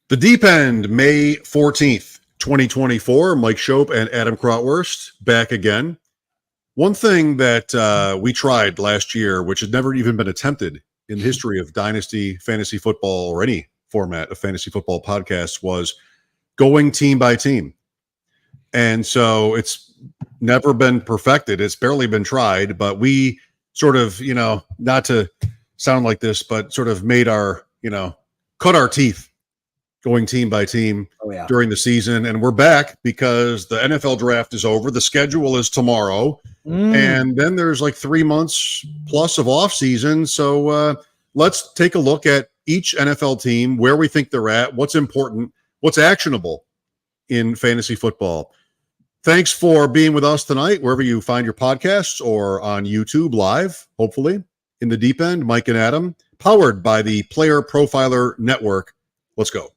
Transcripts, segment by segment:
The Deep End, May 14th, 2024. Mike Shope and Adam Krautwurst back again. One thing that we tried last year, which had never even been attempted in the history of Dynasty, fantasy football, or any format of fantasy football podcasts, was going team by team. And so it's never been perfected. It's barely been tried, but we sort of, not to sound like this, but sort of made our, cut our teeth going team by team during the season. And we're back because the NFL draft is over. The schedule is tomorrow. And then there's like 3 months plus of off season. So let's take a look at each NFL team, where we think they're at, what's important, what's actionable in fantasy football. Thanks for being with us tonight, wherever you find your podcasts or on YouTube live, hopefully, in the Deep End. Mike and Adam, powered by the PlayerProfiler Network. Let's go.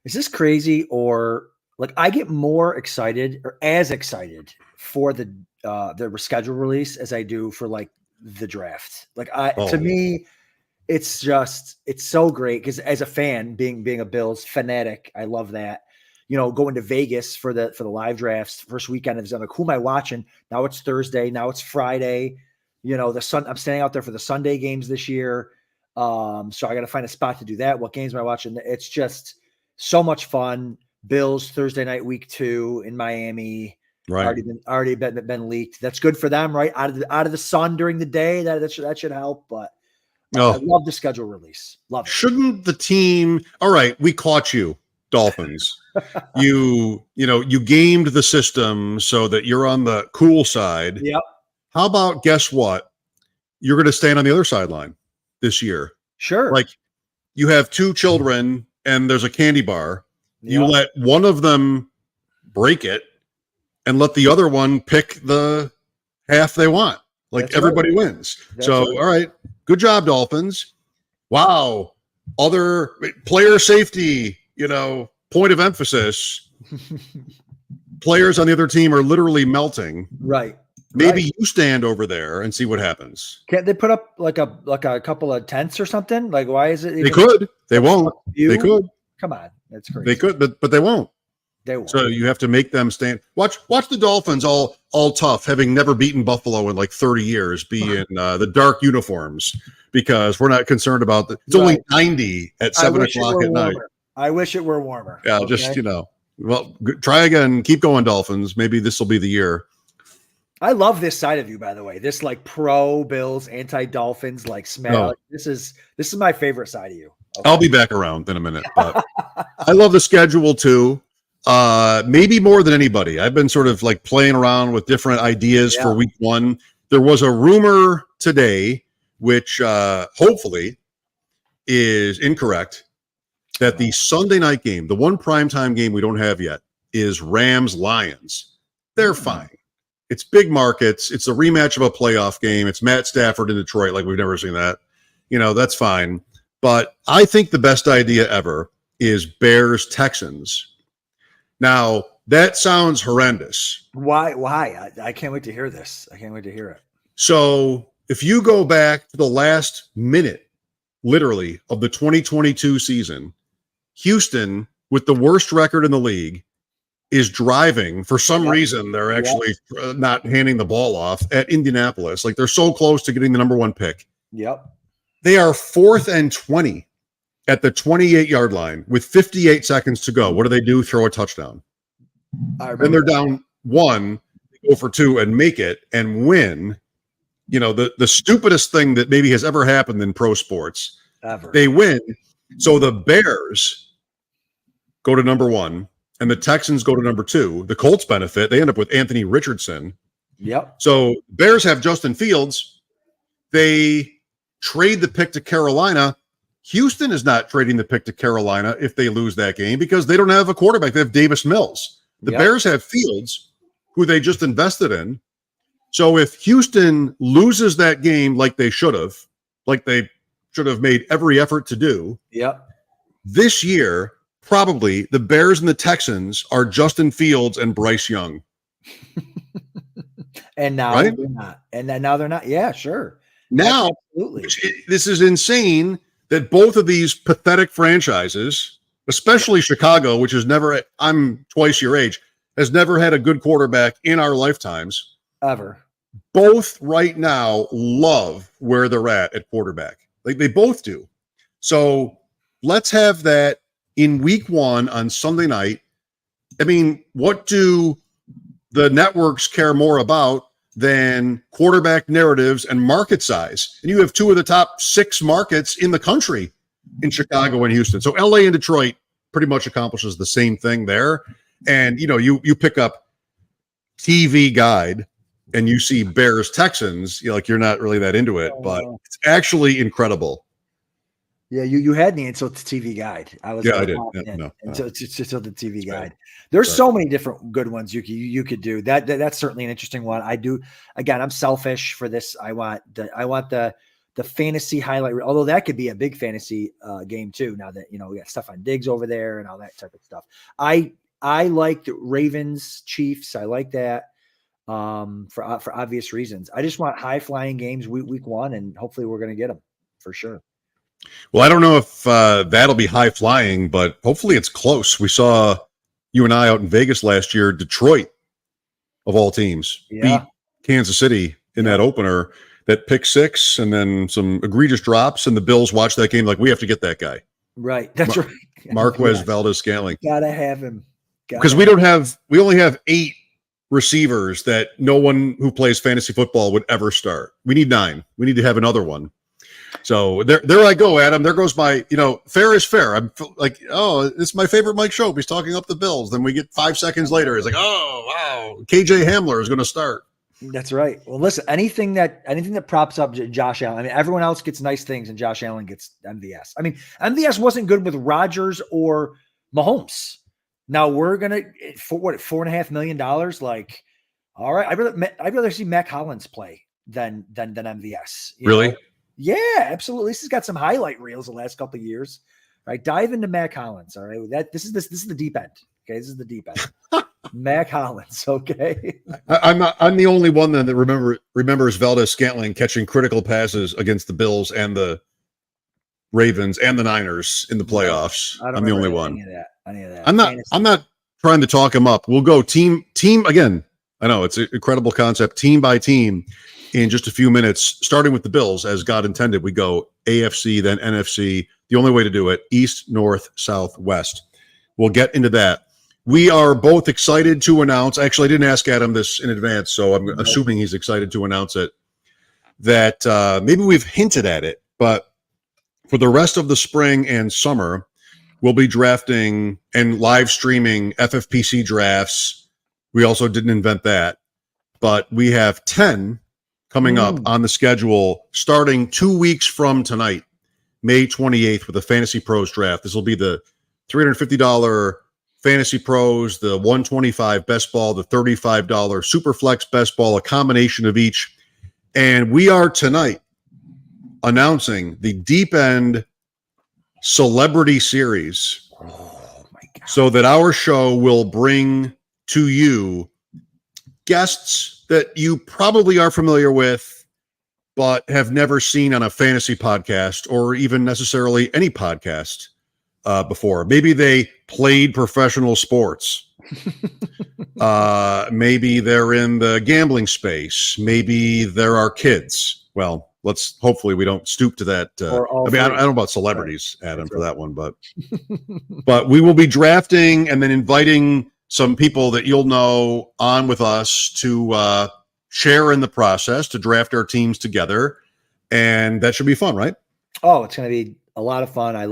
Is this crazy, or like I get more excited or as excited for the schedule release as I do for like the draft? Like to me, it's so great because as a fan, being a Bills fanatic, I love that. Going to Vegas for the live drafts first weekend of like, who am I watching? Now it's Thursday. Now it's Friday. I'm staying out there for the Sunday games this year. So I got to find a spot to do that. What games am I watching? It's just so much fun. Bills Thursday night, week 2 in Miami. Right. Already been leaked. That's good for them, right? Out of the sun during the day. That should help. But I love the schedule release. Love it. Shouldn't the team? All right, we caught you, Dolphins. you gamed the system so that you're on the cool side. Yep. How about, guess what? You're going to stand on the other sideline this year. Sure. Like you have 2 children and there's a candy bar. You let one of them break it and let the other one pick the half they want. Like everybody wins. All right. Good job, Dolphins. Wow. Other player safety, point of emphasis. Players on the other team are literally melting. Right. Maybe you stand over there and see what happens. Can't they put up like a couple of tents or something? Like, why is it? They could. They won't. They could. Come on, that's crazy. They could, but they won't. They won't. So you have to make them stand. Watch the Dolphins all tough, having never beaten Buffalo in like 30 years, be in the dark uniforms because we're not concerned about it's only 90 at 7 o'clock at night. I wish it were warmer. Yeah, just well, try again. Keep going, Dolphins. Maybe this will be the year. I love this side of you, by the way. This like pro Bills, anti Dolphins, like smell. This is my favorite side of you. Okay. I'll be back around in a minute, but I love the schedule too. Maybe more than anybody. I've been sort of like playing around with different ideas for week 1. There was a rumor today, which hopefully is incorrect, that the Sunday night game, the one primetime game we don't have yet, is Rams-Lions. They're fine. It's big markets. It's a rematch of a playoff game. It's Matt Stafford in Detroit, like we've never seen that. That's fine. But I think the best idea ever is Bears-Texans. Now, that sounds horrendous. Why? I can't wait to hear this. I can't wait to hear it. So if you go back to the last minute, literally, of the 2022 season, Houston, with the worst record in the league, is driving. For some reason, they're actually not handing the ball off at Indianapolis. Like, they're so close to getting the number 1 pick. Yep. They are 4th and 20 at the 28-yard line with 58 seconds to go. What do? Throw a touchdown. Then they're down 1, they go for 2 and make it and win. The stupidest thing that maybe has ever happened in pro sports. Ever. They win. So the Bears go to number 1 and the Texans go to number 2. The Colts benefit. They end up with Anthony Richardson. Yep. So Bears have Justin Fields. They trade the pick to Carolina. Houston is not trading the pick to Carolina if they lose that game because they don't have a quarterback. They have Davis Mills. The Bears have Fields, who they just invested in. So if Houston loses that game like they should have made every effort to do, this year, probably the Bears and the Texans are Justin Fields and Bryce Young. And now right? they're not. And then now they're not. Yeah, sure. Now, Absolutely. this is insane that both of these pathetic franchises, especially Chicago, which has never, I'm twice your age, has never had a good quarterback in our lifetimes. Ever. Both right now love where they're at quarterback. Like they both do. So let's have that in week 1 on Sunday night. I mean, what do the networks care more about than quarterback narratives and market size? And you have 2 of the top 6 markets in the country in Chicago and Houston. So LA and Detroit pretty much accomplishes the same thing there. And, you pick up TV Guide and you see Bears Texans, you're not really that into it, but it's actually incredible. Yeah, you had me until the TV Guide. I was I did. Until the TV Guide. There's so many different good ones you could do. That's certainly an interesting one. I do. Again, I'm selfish for this. I want the fantasy highlight, although that could be a big fantasy game too. Now that we got stuff on Diggs over there and all that type of stuff. I like the Ravens Chiefs. I like that for obvious reasons. I just want high flying games week 1, and hopefully we're going to get them for sure. Well, I don't know if that'll be high flying, but hopefully it's close. We saw you and I out in Vegas last year, Detroit, of all teams, beat Kansas City in that opener, that pick 6 and then some egregious drops. And the Bills watched that game like, we have to get that guy. Right. That's right. Marquez Valdez-Scantling. Gotta have him. Because we only have 8 receivers that no one who plays fantasy football would ever start. We need 9. We need to have another one. So there I go, Adam. There goes my, fair is fair. I'm like, it's my favorite Mike Shope. He's talking up the Bills. Then we get 5 seconds later. He's like, oh, wow, KJ Hamler is going to start. That's right. Well, listen, anything that props up Josh Allen. I mean, everyone else gets nice things, and Josh Allen gets MVS. I mean, MVS wasn't good with Rodgers or Mahomes. Now we're gonna for what $4.5 million. Like, all right, I'd rather see Mac Hollins play than MVS. Really? Yeah, absolutely. He's got some highlight reels the last couple of years. Right, dive into Mac Hollins. All right, this is the deep end. Okay, this is the deep end. Mac Hollins. Okay, I'm the only one then that remembers Valdez-Scantling catching critical passes against the Bills and the Ravens and the Niners in the playoffs. I'm the only one. Any of that. I'm not trying to talk him up. We'll go team again. I know it's an incredible concept, team by team. In just a few minutes, starting with the Bills, as God intended, we go AFC, then NFC. The only way to do it, East, North, South, West. We'll get into that. We are both excited to announce. Actually, I didn't ask Adam this in advance, so I'm assuming he's excited to announce it. That maybe we've hinted at it, but for the rest of the spring and summer, we'll be drafting and live streaming FFPC drafts. We also didn't invent that, but we have 10 coming up on the schedule starting 2 weeks from tonight, May 28th, with a Fantasy Pros draft. This will be the $350 Fantasy Pros, the $125 Best Ball, the $35 Superflex Best Ball, a combination of each. And we are tonight announcing the Deep End Celebrity Series. Oh my God. So that our show will bring to you guests that you probably are familiar with, but have never seen on a fantasy podcast or even necessarily any podcast before. Maybe they played professional sports. Maybe they're in the gambling space. Maybe there are kids. Well, hopefully we don't stoop to that. I don't know about celebrities, right. Adam, for that one, but we will be drafting and then inviting some people that you'll know on with us to share in the process, to draft our teams together. And that should be fun, right? Oh, it's going to be a lot of fun. I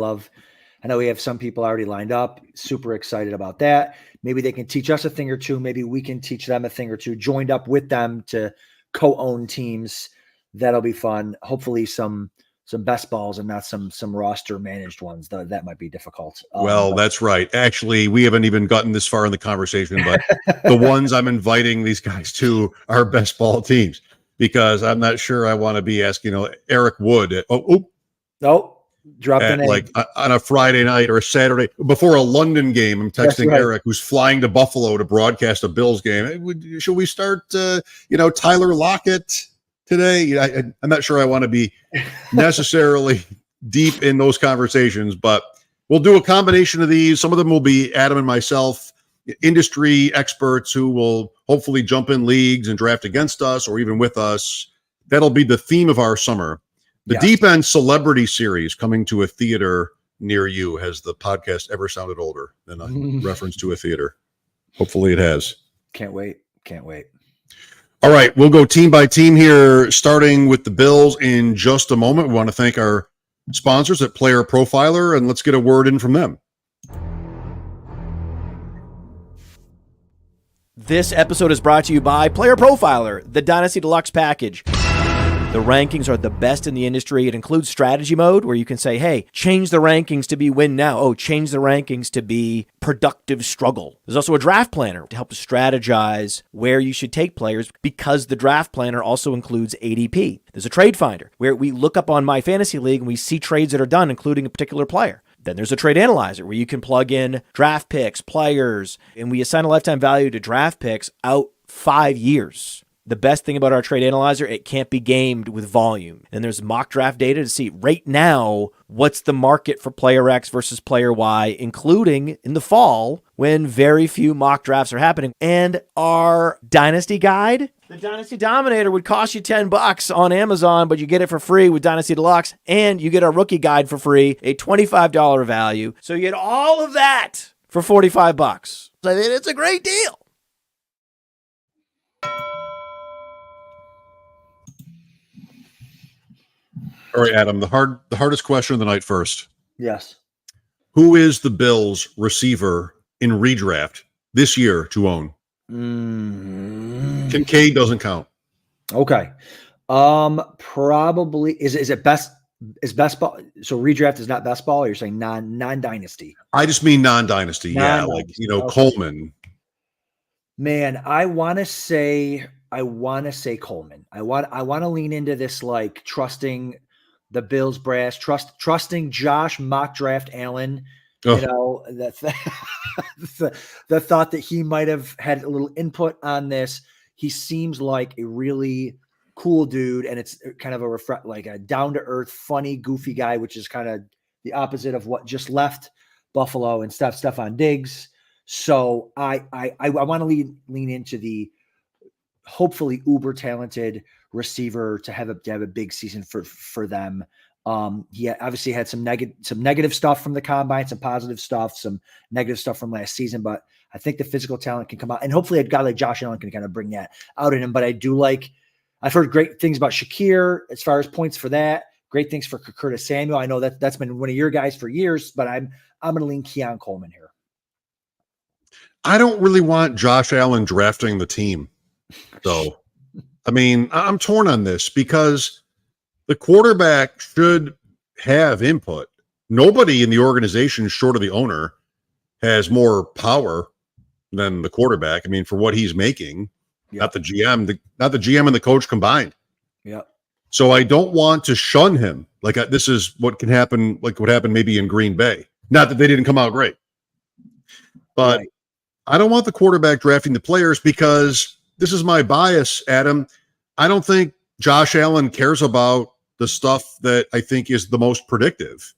know we have some people already lined up. Super excited about that. Maybe they can teach us a thing or two. Maybe we can teach them a thing or two, joined up with them to co-own teams. That'll be fun. Hopefully some best balls and not some roster managed ones. That might be difficult. That's right. Actually, we haven't even gotten this far in the conversation, but the ones I'm inviting these guys to are best ball teams, because I'm not sure I want to be asking, Eric Wood. No. Dropped like on a Friday night or a Saturday before a London game. I'm texting Eric, who's flying to Buffalo to broadcast a Bills game. Hey, should we start, Tyler Lockett today? I'm not sure I want to be necessarily deep in those conversations, but we'll do a combination of these. Some of them will be Adam and myself, industry experts who will hopefully jump in leagues and draft against us or even with us. That'll be the theme of our summer. The Deep End Celebrity Series coming to a theater near you. Has the podcast ever sounded older than a reference to a theater? Hopefully it has. Can't wait. All right, we'll go team by team here, starting with the Bills in just a moment. We want to thank our sponsors at Player Profiler, and let's get a word in from them. This episode is brought to you by Player Profiler, the Dynasty Deluxe package. The rankings are the best in the industry. It includes strategy mode where you can say, hey, change the rankings to be win now. Oh, change the rankings to be productive struggle. There's also a draft planner to help strategize where you should take players because the draft planner also includes ADP. There's a trade finder where we look up on My Fantasy League and we see trades that are done, including a particular player. Then there's a trade analyzer where you can plug in draft picks, players, and we assign a lifetime value to draft picks out 5 years. The best thing about our trade analyzer, it can't be gamed with volume. And there's mock draft data to see right now what's the market for player X versus player Y, including in the fall when very few mock drafts are happening. And our Dynasty guide, the Dynasty Dominator, would cost you $10 on Amazon, but you get it for free with Dynasty Deluxe, and you get our rookie guide for free, a $25 value. So you get all of that for $45. I mean, it's a great deal. All right, Adam, the hardest question of the night first. Yes. Who is the Bills receiver in redraft this year to own? Kincaid doesn't count. Okay. Probably is it best ball? So redraft is not best ball, or you're saying non-dynasty? I just mean non-dynasty. Yeah, like okay. Coleman. Man, I want to say Coleman. I want to lean into this, like trusting the Bills brass, trusting Josh mock draft Allen. That's the thought that he might have had a little input on this. He seems like a really cool dude, and it's kind of like a down-to-earth, funny, goofy guy, which is kind of the opposite of what just left Buffalo and Stephon Diggs. So I want to lean into the hopefully uber talented receiver to have a big season for them. He obviously had some negative stuff from the combine, some positive stuff, some negative stuff from last season, but I think the physical talent can come out, and hopefully a guy like Josh Allen can kind of bring that out in him. But I've heard great things about Shakir as far as points for that. Great things for Curtis Samuel. I know that's been one of your guys for years, but I'm going to lean Keon Coleman here. I don't really want Josh Allen drafting the team, though. I mean, I'm torn on this because the quarterback should have input. Nobody in the organization, short of the owner, has more power than the quarterback. I mean, for what he's making, not the GM, not the GM and the coach combined. Yeah. So I don't want to shun him. Like this is what can happen, like what happened maybe in Green Bay. Not that they didn't come out great, but right. I don't want the quarterback drafting the players because this is my bias, Adam. I don't think Josh Allen cares about the stuff that I think is the most predictive.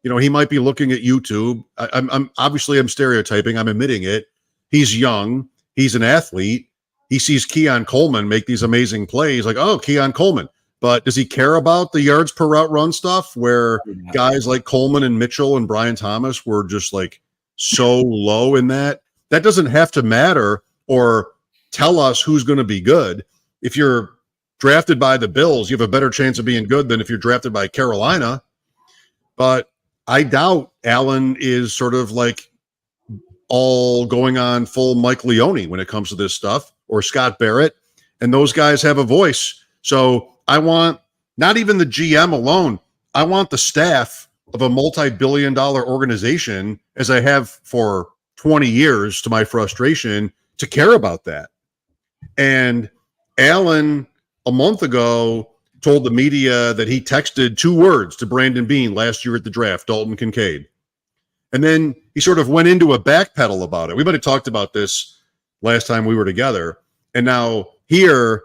He might be looking at YouTube. I'm stereotyping. I'm admitting it. He's young. He's an athlete. He sees Keon Coleman make these amazing plays like, oh, Keon Coleman. But does he care about the yards per route run stuff where guys like Coleman and Mitchell and Brian Thomas were just like so low in that? That doesn't have to matter or tell us who's going to be good. If you're drafted by the Bills, you have a better chance of being good than if you're drafted by Carolina. But I doubt Allen is sort of like all going on full Mike Leone when it comes to this stuff, or Scott Barrett, and those guys have a voice. So I want not even the GM alone. I want the staff of a multi-billion-dollar organization, as I have for 20 years to my frustration, to care about that. And Allen, a month ago, told the media that he texted 2 words to Brandon Beane last year at the draft, Dalton Kincaid. And then he sort of went into a backpedal about it. We might have talked about this last time we were together. And now here,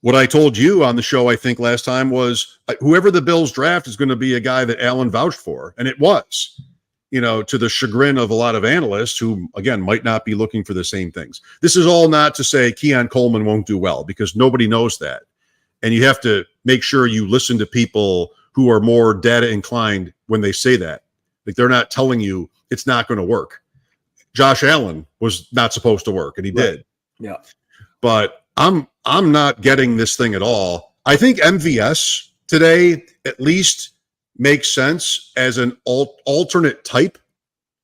what I told you on the show, I think last time, was whoever the Bills draft is going to be a guy that Allen vouched for. And it was, to the chagrin of a lot of analysts who, again, might not be looking for the same things. This is all not to say Keon Coleman won't do well, because nobody knows that. And you have to make sure you listen to people who are more data inclined when they say that. Like, they're not telling you it's not going to work. Josh Allen was not supposed to work, and he did. Yeah. But I'm not getting this thing at all. I think MVS today at least makes sense as an alternate type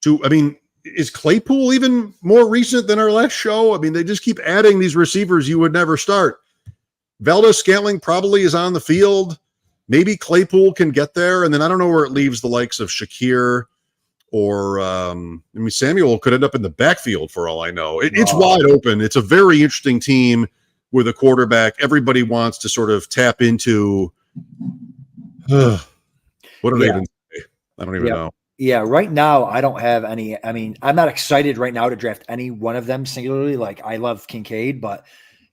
to, is Claypool even more recent than our last show? They just keep adding these receivers you would never start. Valdez-Scantling probably is on the field. Maybe Claypool can get there. And then I don't know where it leaves the likes of Shakir or Samuel could end up in the backfield for all I know. It's wide open. It's a very interesting team with a quarterback everybody wants to sort of tap into. What do they even say? I don't even know. Yeah, right now I don't have any. I'm not excited right now to draft any one of them singularly. Like, I love Kincaid, but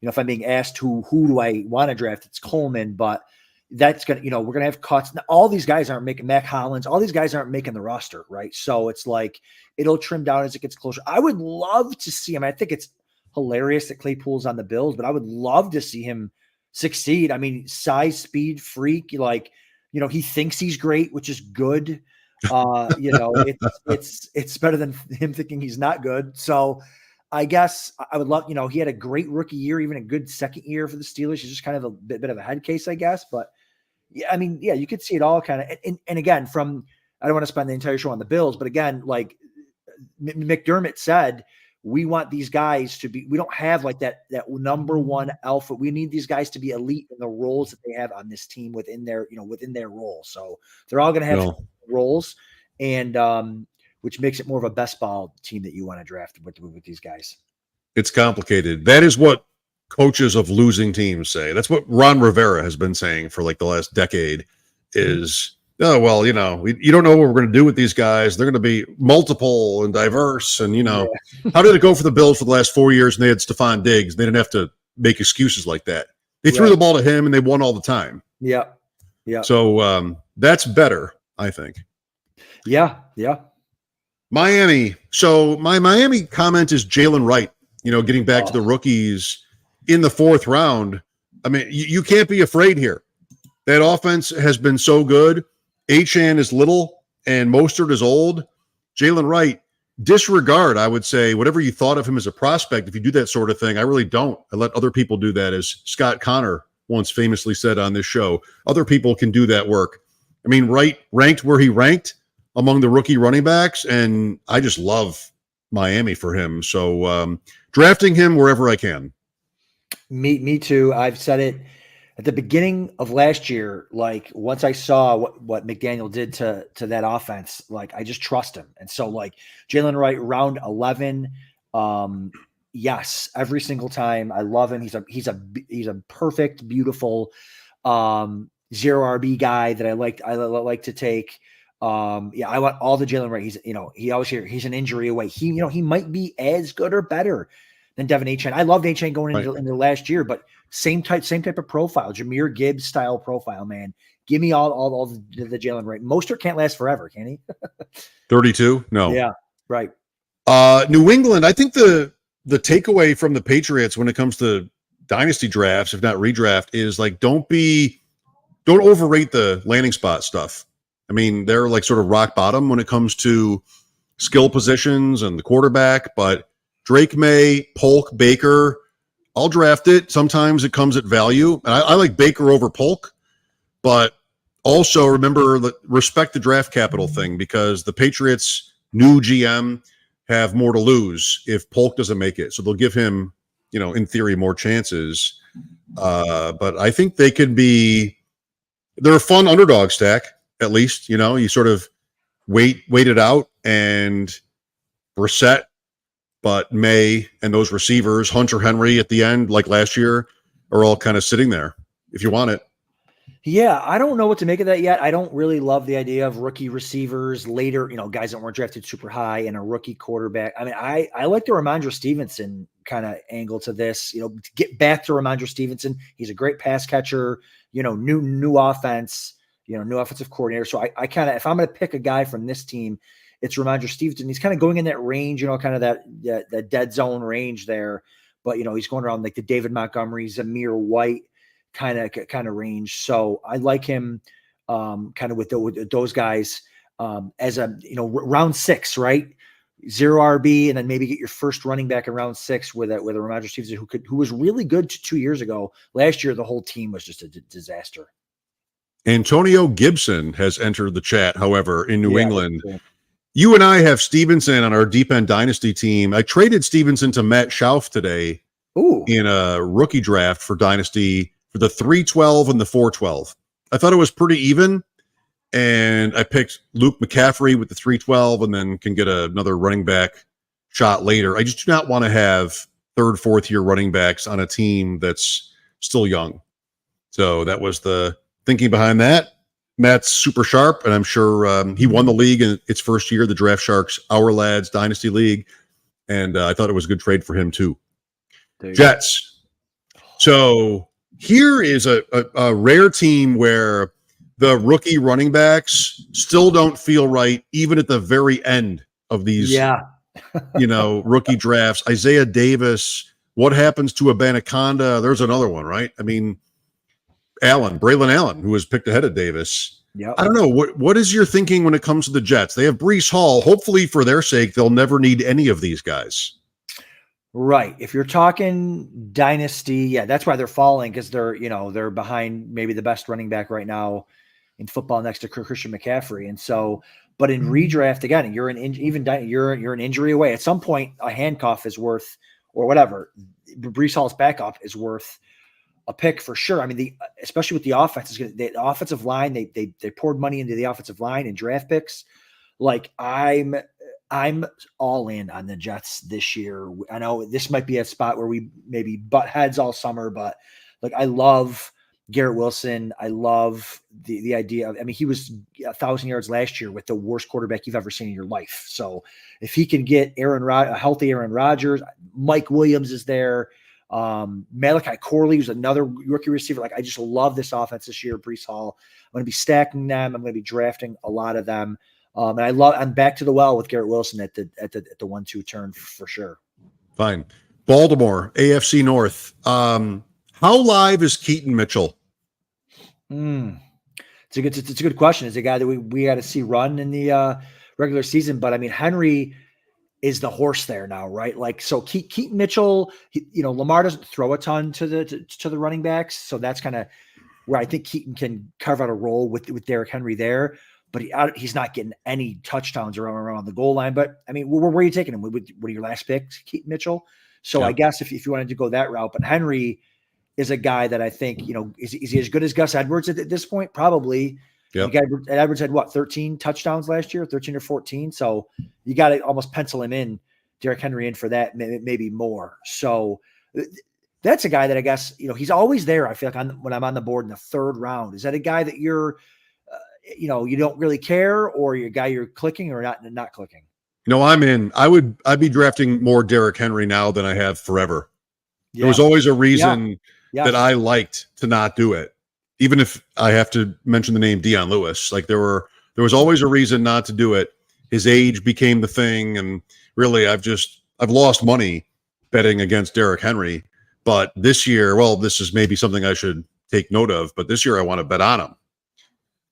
if I'm being asked who do I want to draft, it's Coleman. But that's gonna, we're gonna have cuts. Now, all these guys aren't making Mac Hollins. All these guys aren't making the roster, right? So it's like it'll trim down as it gets closer. I would love to see him. I think it's hilarious that Claypool's on the Bills, but I would love to see him succeed. Size, speed, freak. He thinks he's great, which is good. It's better than him thinking he's not good. So I guess I would love, he had a great rookie year, even a good second year for the Steelers. He's just kind of a bit of a head case, I guess. But you could see it all kind of. And again, I don't want to spend the entire show on the Bills, but again, like McDermott said, we want these guys to be, we don't have like that number one alpha. We need these guys to be elite in the roles that they have on this team within their role. So they're all going to have roles, and which makes it more of a best ball team that you want to draft with these guys. It's complicated. That is what coaches of losing teams say. That's what Ron Rivera has been saying for like the last decade is, you don't know what we're going to do with these guys. They're going to be multiple and diverse. And, how did it go for the Bills for the last 4 years? And they had Stephon Diggs. They didn't have to make excuses like that. They threw the ball to him and they won all the time. Yeah. Yeah. So that's better, I think. Yeah. Yeah. Miami. So my Miami comment is Jalen Wright, getting back to the rookies in the 4th round. You can't be afraid here. That offense has been so good. Achane is little and Mostert is old. Jalen Wright, disregard, I would say, whatever you thought of him as a prospect. If you do that sort of thing, I really don't. I let other people do that, as Scott Connor once famously said on this show. Other people can do that work. Wright ranked where he ranked among the rookie running backs, and I just love Miami for him. So drafting him wherever I can. Me too. I've said it at the beginning of last year. Like, once I saw what McDaniel did to that offense, like, I just trust him. And so, like, Jalen Wright, round 11. Yes, every single time. I love him. He's a perfect, beautiful zero RB guy that I like to take. I want all the Jalen Wright. He's, he always he's an injury away. He might be as good or better than Devin Achane. I loved Achane going into last year, but same type of profile, Jahmyr Gibbs style profile, man. Give me all the Jalen Wright. Mostert can't last forever, can he? 32? No. Yeah, right. New England, I think the takeaway from the Patriots when it comes to dynasty drafts, if not redraft, is like, don't overrate the landing spot stuff. They're like sort of rock bottom when it comes to skill positions and the quarterback, but Drake May, Polk, Baker, I'll draft it. Sometimes it comes at value. And I like Baker over Polk, but also respect the draft capital thing, because the Patriots' new GM have more to lose if Polk doesn't make it. So they'll give him, in theory, more chances. But I think they're a fun underdog stack. At least, you sort of wait it out, and Brissett, but May and those receivers, Hunter Henry at the end, like last year, are all kind of sitting there if you want it. Yeah, I don't know what to make of that yet. I don't really love the idea of rookie receivers later, guys that weren't drafted super high and a rookie quarterback. I mean, I like the Ramondre Stevenson kind of angle to this, to get back to Ramondre Stevenson. He's a great pass catcher, new offense, new offensive coordinator. So I kind of, if I'm going to pick a guy from this team, it's Ramondre Stevenson. He's kind of going in that range, kind of that dead zone range there. But, he's going around like the David Montgomery, Zamir White kind of range. So I like him kind of with those guys as a, round 6, right? 0 RB, and then maybe get your first running back in round 6 with a Ramondre Stevenson who was really good 2 years ago. Last year, the whole team was just a disaster. Antonio Gibson has entered the chat, however, in New England. Cool. You and I have Stevenson on our deep end dynasty team. I traded Stevenson to Matt Schauf today in a rookie draft for dynasty for the 312 and the 412. I thought it was pretty even, and I picked Luke McCaffrey with the 312 and then can get another running back shot later. I just do not want to have third, fourth year running backs on a team that's still young. So that was the thinking behind that. Matt's super sharp, and I'm sure he won the league in its first year, the Draft Sharks Our Lads Dynasty League, and I thought it was a good trade for him too. Jets. So here is a rare team where the rookie running backs still don't feel right, even at the very end of these, rookie drafts. Isaiah Davis, what happens to Abanaconda? There's another one, right? I mean, Braylon Allen, who was picked ahead of Davis. Yeah, I don't know. What is your thinking when it comes to the Jets? They have Breece Hall. Hopefully, for their sake, they'll never need any of these guys. Right. If you're talking dynasty, that's why they're falling, because they're behind maybe the best running back right now in football next to Christian McCaffrey. And so, but in redraft, again, you're an injury away. At some point, a handcuff is worth, or whatever, Breece Hall's backup is worth a pick for sure. I mean, especially with the offense, the offensive line, they poured money into the offensive line and draft picks. Like I'm all in on the Jets this year. I know this might be a spot where we maybe butt heads all summer, but like I love Garrett Wilson. I love the idea of, he was 1,000 yards last year with the worst quarterback you've ever seen in your life. So if he can get a healthy Aaron Rodgers, Mike Williams is there. Malachi Corley, who's another rookie receiver. Like, I just love this offense this year. Breece Hall. I'm going to be stacking them. I'm going to be drafting a lot of them. And I'm back to the well with Garrett Wilson at the 1-2 turn for sure. Fine. Baltimore, AFC North. How live is Keaton Mitchell? It's a good question. It's a guy that we got to see run in the regular season, but Henry is the horse there now, right? Like, so Keaton Mitchell, Lamar doesn't throw a ton to the running backs. So that's kind of where I think Keaton can carve out a role with Derrick Henry there, but he's not getting any touchdowns around the goal line. But where are you taking him? What are your last picks, Keaton Mitchell? So I guess if you wanted to go that route, but Henry is a guy that I think, is he as good as Gus Edwards at this point? Probably. Yep. Edwards had 13 touchdowns last year, 13 or 14. So you got to almost pencil him in, Derrick Henry in for that, maybe more. So that's a guy that I guess, he's always there. I feel like when I'm on the board in the third round. Is that a guy that you're, you don't really care, or you're a guy you're clicking or not clicking? No, I'm in. I'd be drafting more Derrick Henry now than I have forever. Yeah. There was always a reason that I liked to not do it. Even if I have to mention the name Deion Lewis, like there was always a reason not to do it. His age became the thing, and really, I've lost money betting against Derrick Henry. But this year, this is maybe something I should take note of. But this year, I want to bet on him.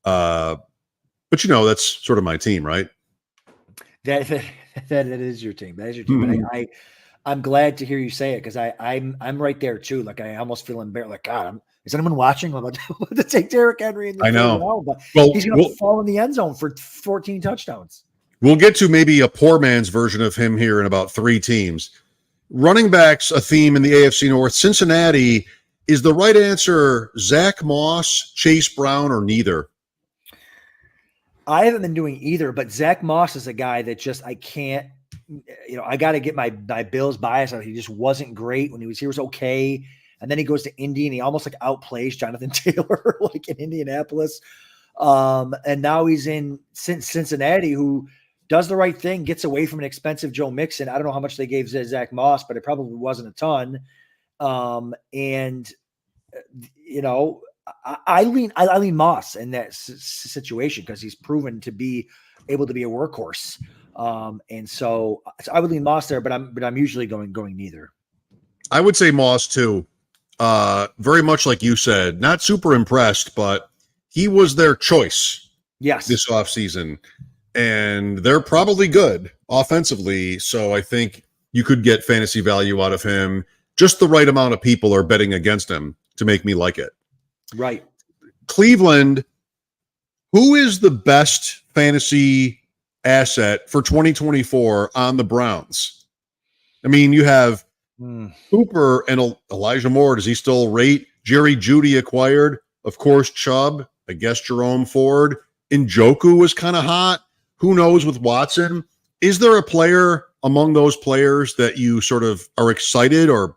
But that's sort of my team, right? That is your team. That is your team. Mm-hmm. But I'm glad to hear you say it, because I'm right there too. Like, I almost feel embarrassed. Like, God, is anyone watching? I'm about to take Derrick Henry in the round, but he's going to fall in the end zone for 14 touchdowns. We'll get to maybe a poor man's version of him here in about 3 teams. Running backs, a theme in the AFC North. Cincinnati, is the right answer Zach Moss, Chase Brown, or neither? I haven't been doing either, but Zach Moss is a guy that just I can't. I got to get my Bills bias out. He just wasn't great when he was here. Was okay. and then he goes to Indy and he almost like outplays Jonathan Taylor like in Indianapolis. And now he's in Cincinnati, who does the right thing, gets away from an expensive Joe Mixon. I don't know how much they gave Zach Moss, but it probably wasn't a ton. And you know, I lean Moss in that situation because he's proven to be able to be a workhorse. And so I would lean Moss there, but I'm usually going neither. I would say Moss too. Very much like you said, not super impressed, but he was their choice. Yes. This offseason. And they're probably good offensively. So I think you could get fantasy value out of him. Just the right amount of people are betting against him to make me like it. Right. Cleveland, who is the best fantasy asset for 2024 on the Browns? I mean, you have Cooper and Elijah Moore. Does he still rate? Jerry Jeudy acquired. Of course, Chubb. I guess Jerome Ford. Njoku was kind of hot. Who knows with Watson? Is there a player among those players that you sort of are excited or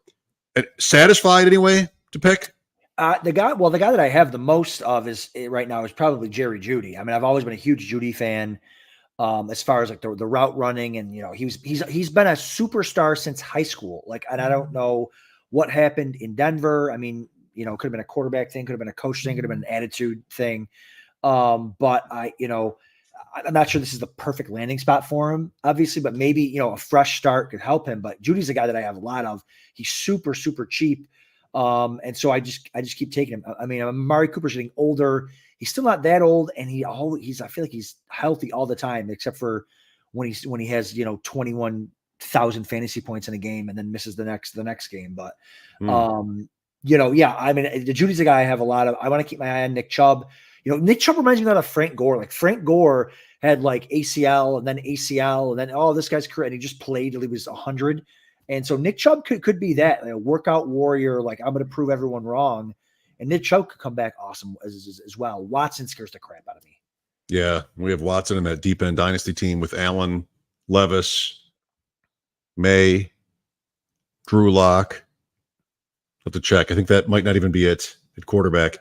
satisfied anyway to pick? The guy that I have the most of is right now is probably Jerry Jeudy. I mean, I've always been a huge Jeudy fan. As far as like the route running, and you know, he's been a superstar since high school. Like, and I don't know what happened in Denver. I mean, you know, it could have been a quarterback thing, could have been a coach thing, could have been an attitude thing. But I'm not sure this is the perfect landing spot for him, obviously, but maybe, you know, a fresh start could help him. But Judy's a guy that I have a lot of. He's super, super cheap. And so I just keep taking him. I mean, Amari Cooper's getting older. He's still not that old, and I feel like he's healthy all the time, except for when he has, you know, 21,000 fantasy points in a game and then misses the next game. But you know, yeah, I mean, the Judy's a guy I have a lot of. I want to keep my eye on Nick Chubb. You know, Nick Chubb reminds me of Frank Gore. Like Frank Gore had like ACL and then this guy's career, and he just played till he was 100. And so Nick Chubb could be that, like, a workout warrior. Like, I'm going to prove everyone wrong. And Nick Chubb could come back awesome as well. Watson scares the crap out of me. Yeah, we have Watson in that deep end dynasty team with Allen, Levis, May, Drew Lock. Have to check. I think that might not even be it at quarterback.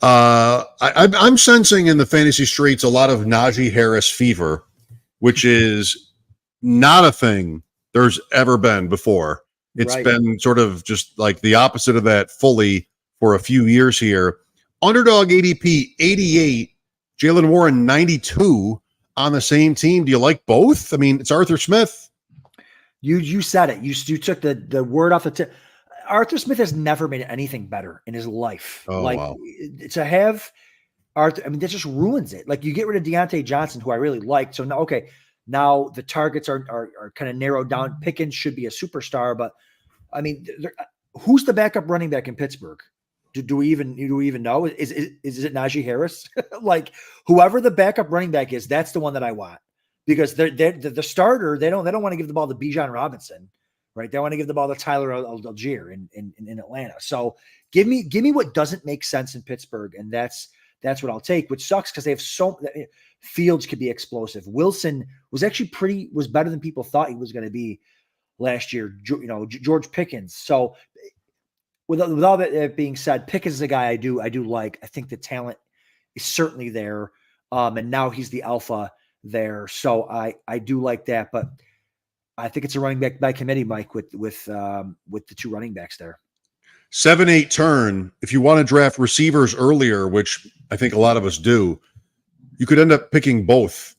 I'm sensing in the fantasy streets a lot of Najee Harris fever, which is not a thing there's ever been before. It's been sort of just like the opposite of that fully for a few years here. Underdog ADP 88, Jalen Warren 92 on the same team. Do you like both? I mean, it's Arthur Smith. You said it. You took the word off the tip. Arthur Smith has never made anything better in his life. Oh, wow. To have Arthur, I mean, that just ruins it. Like, you get rid of Deontay Johnson, who I really liked. So now the targets are kind of narrowed down. Pickens should be a superstar, but I mean, who's the backup running back in Pittsburgh? Do we even know? Is it Najee Harris? Like, whoever the backup running back is, that's the one that I want, because they're the starter. They don't want to give the ball to Bijan Robinson. Right, they want to give the ball to Tyler Algier in Atlanta. So give me what doesn't make sense in Pittsburgh, and that's what I'll take. Which sucks because they have Fields could be explosive. Wilson was actually was better than people thought he was going to be last year. You know, George Pickens. So with all that being said, Pickens is a guy I do like. I think the talent is certainly there, and now he's the alpha there. So I do like that, but I think it's a running back by committee, Mike, with the two running backs there. 7-8 turn. If you want to draft receivers earlier, which I think a lot of us do, you could end up picking both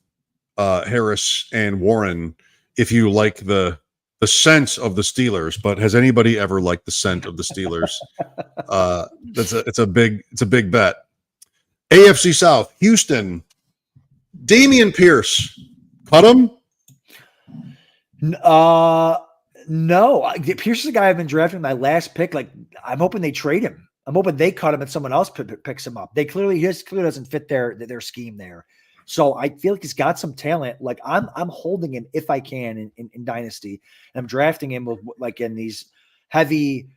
Harris and Warren if you like the scent of the Steelers. But has anybody ever liked the scent of the Steelers? It's a big bet. AFC South, Houston, Dameon Pierce, cut him. No. Pierce is a guy I've been drafting my last pick. Like, I'm hoping they trade him. I'm hoping they cut him and someone else picks him up. He clearly doesn't fit their scheme there. So I feel like he's got some talent. Like, I'm holding him if I can in Dynasty. And I'm drafting him with, like, in these heavy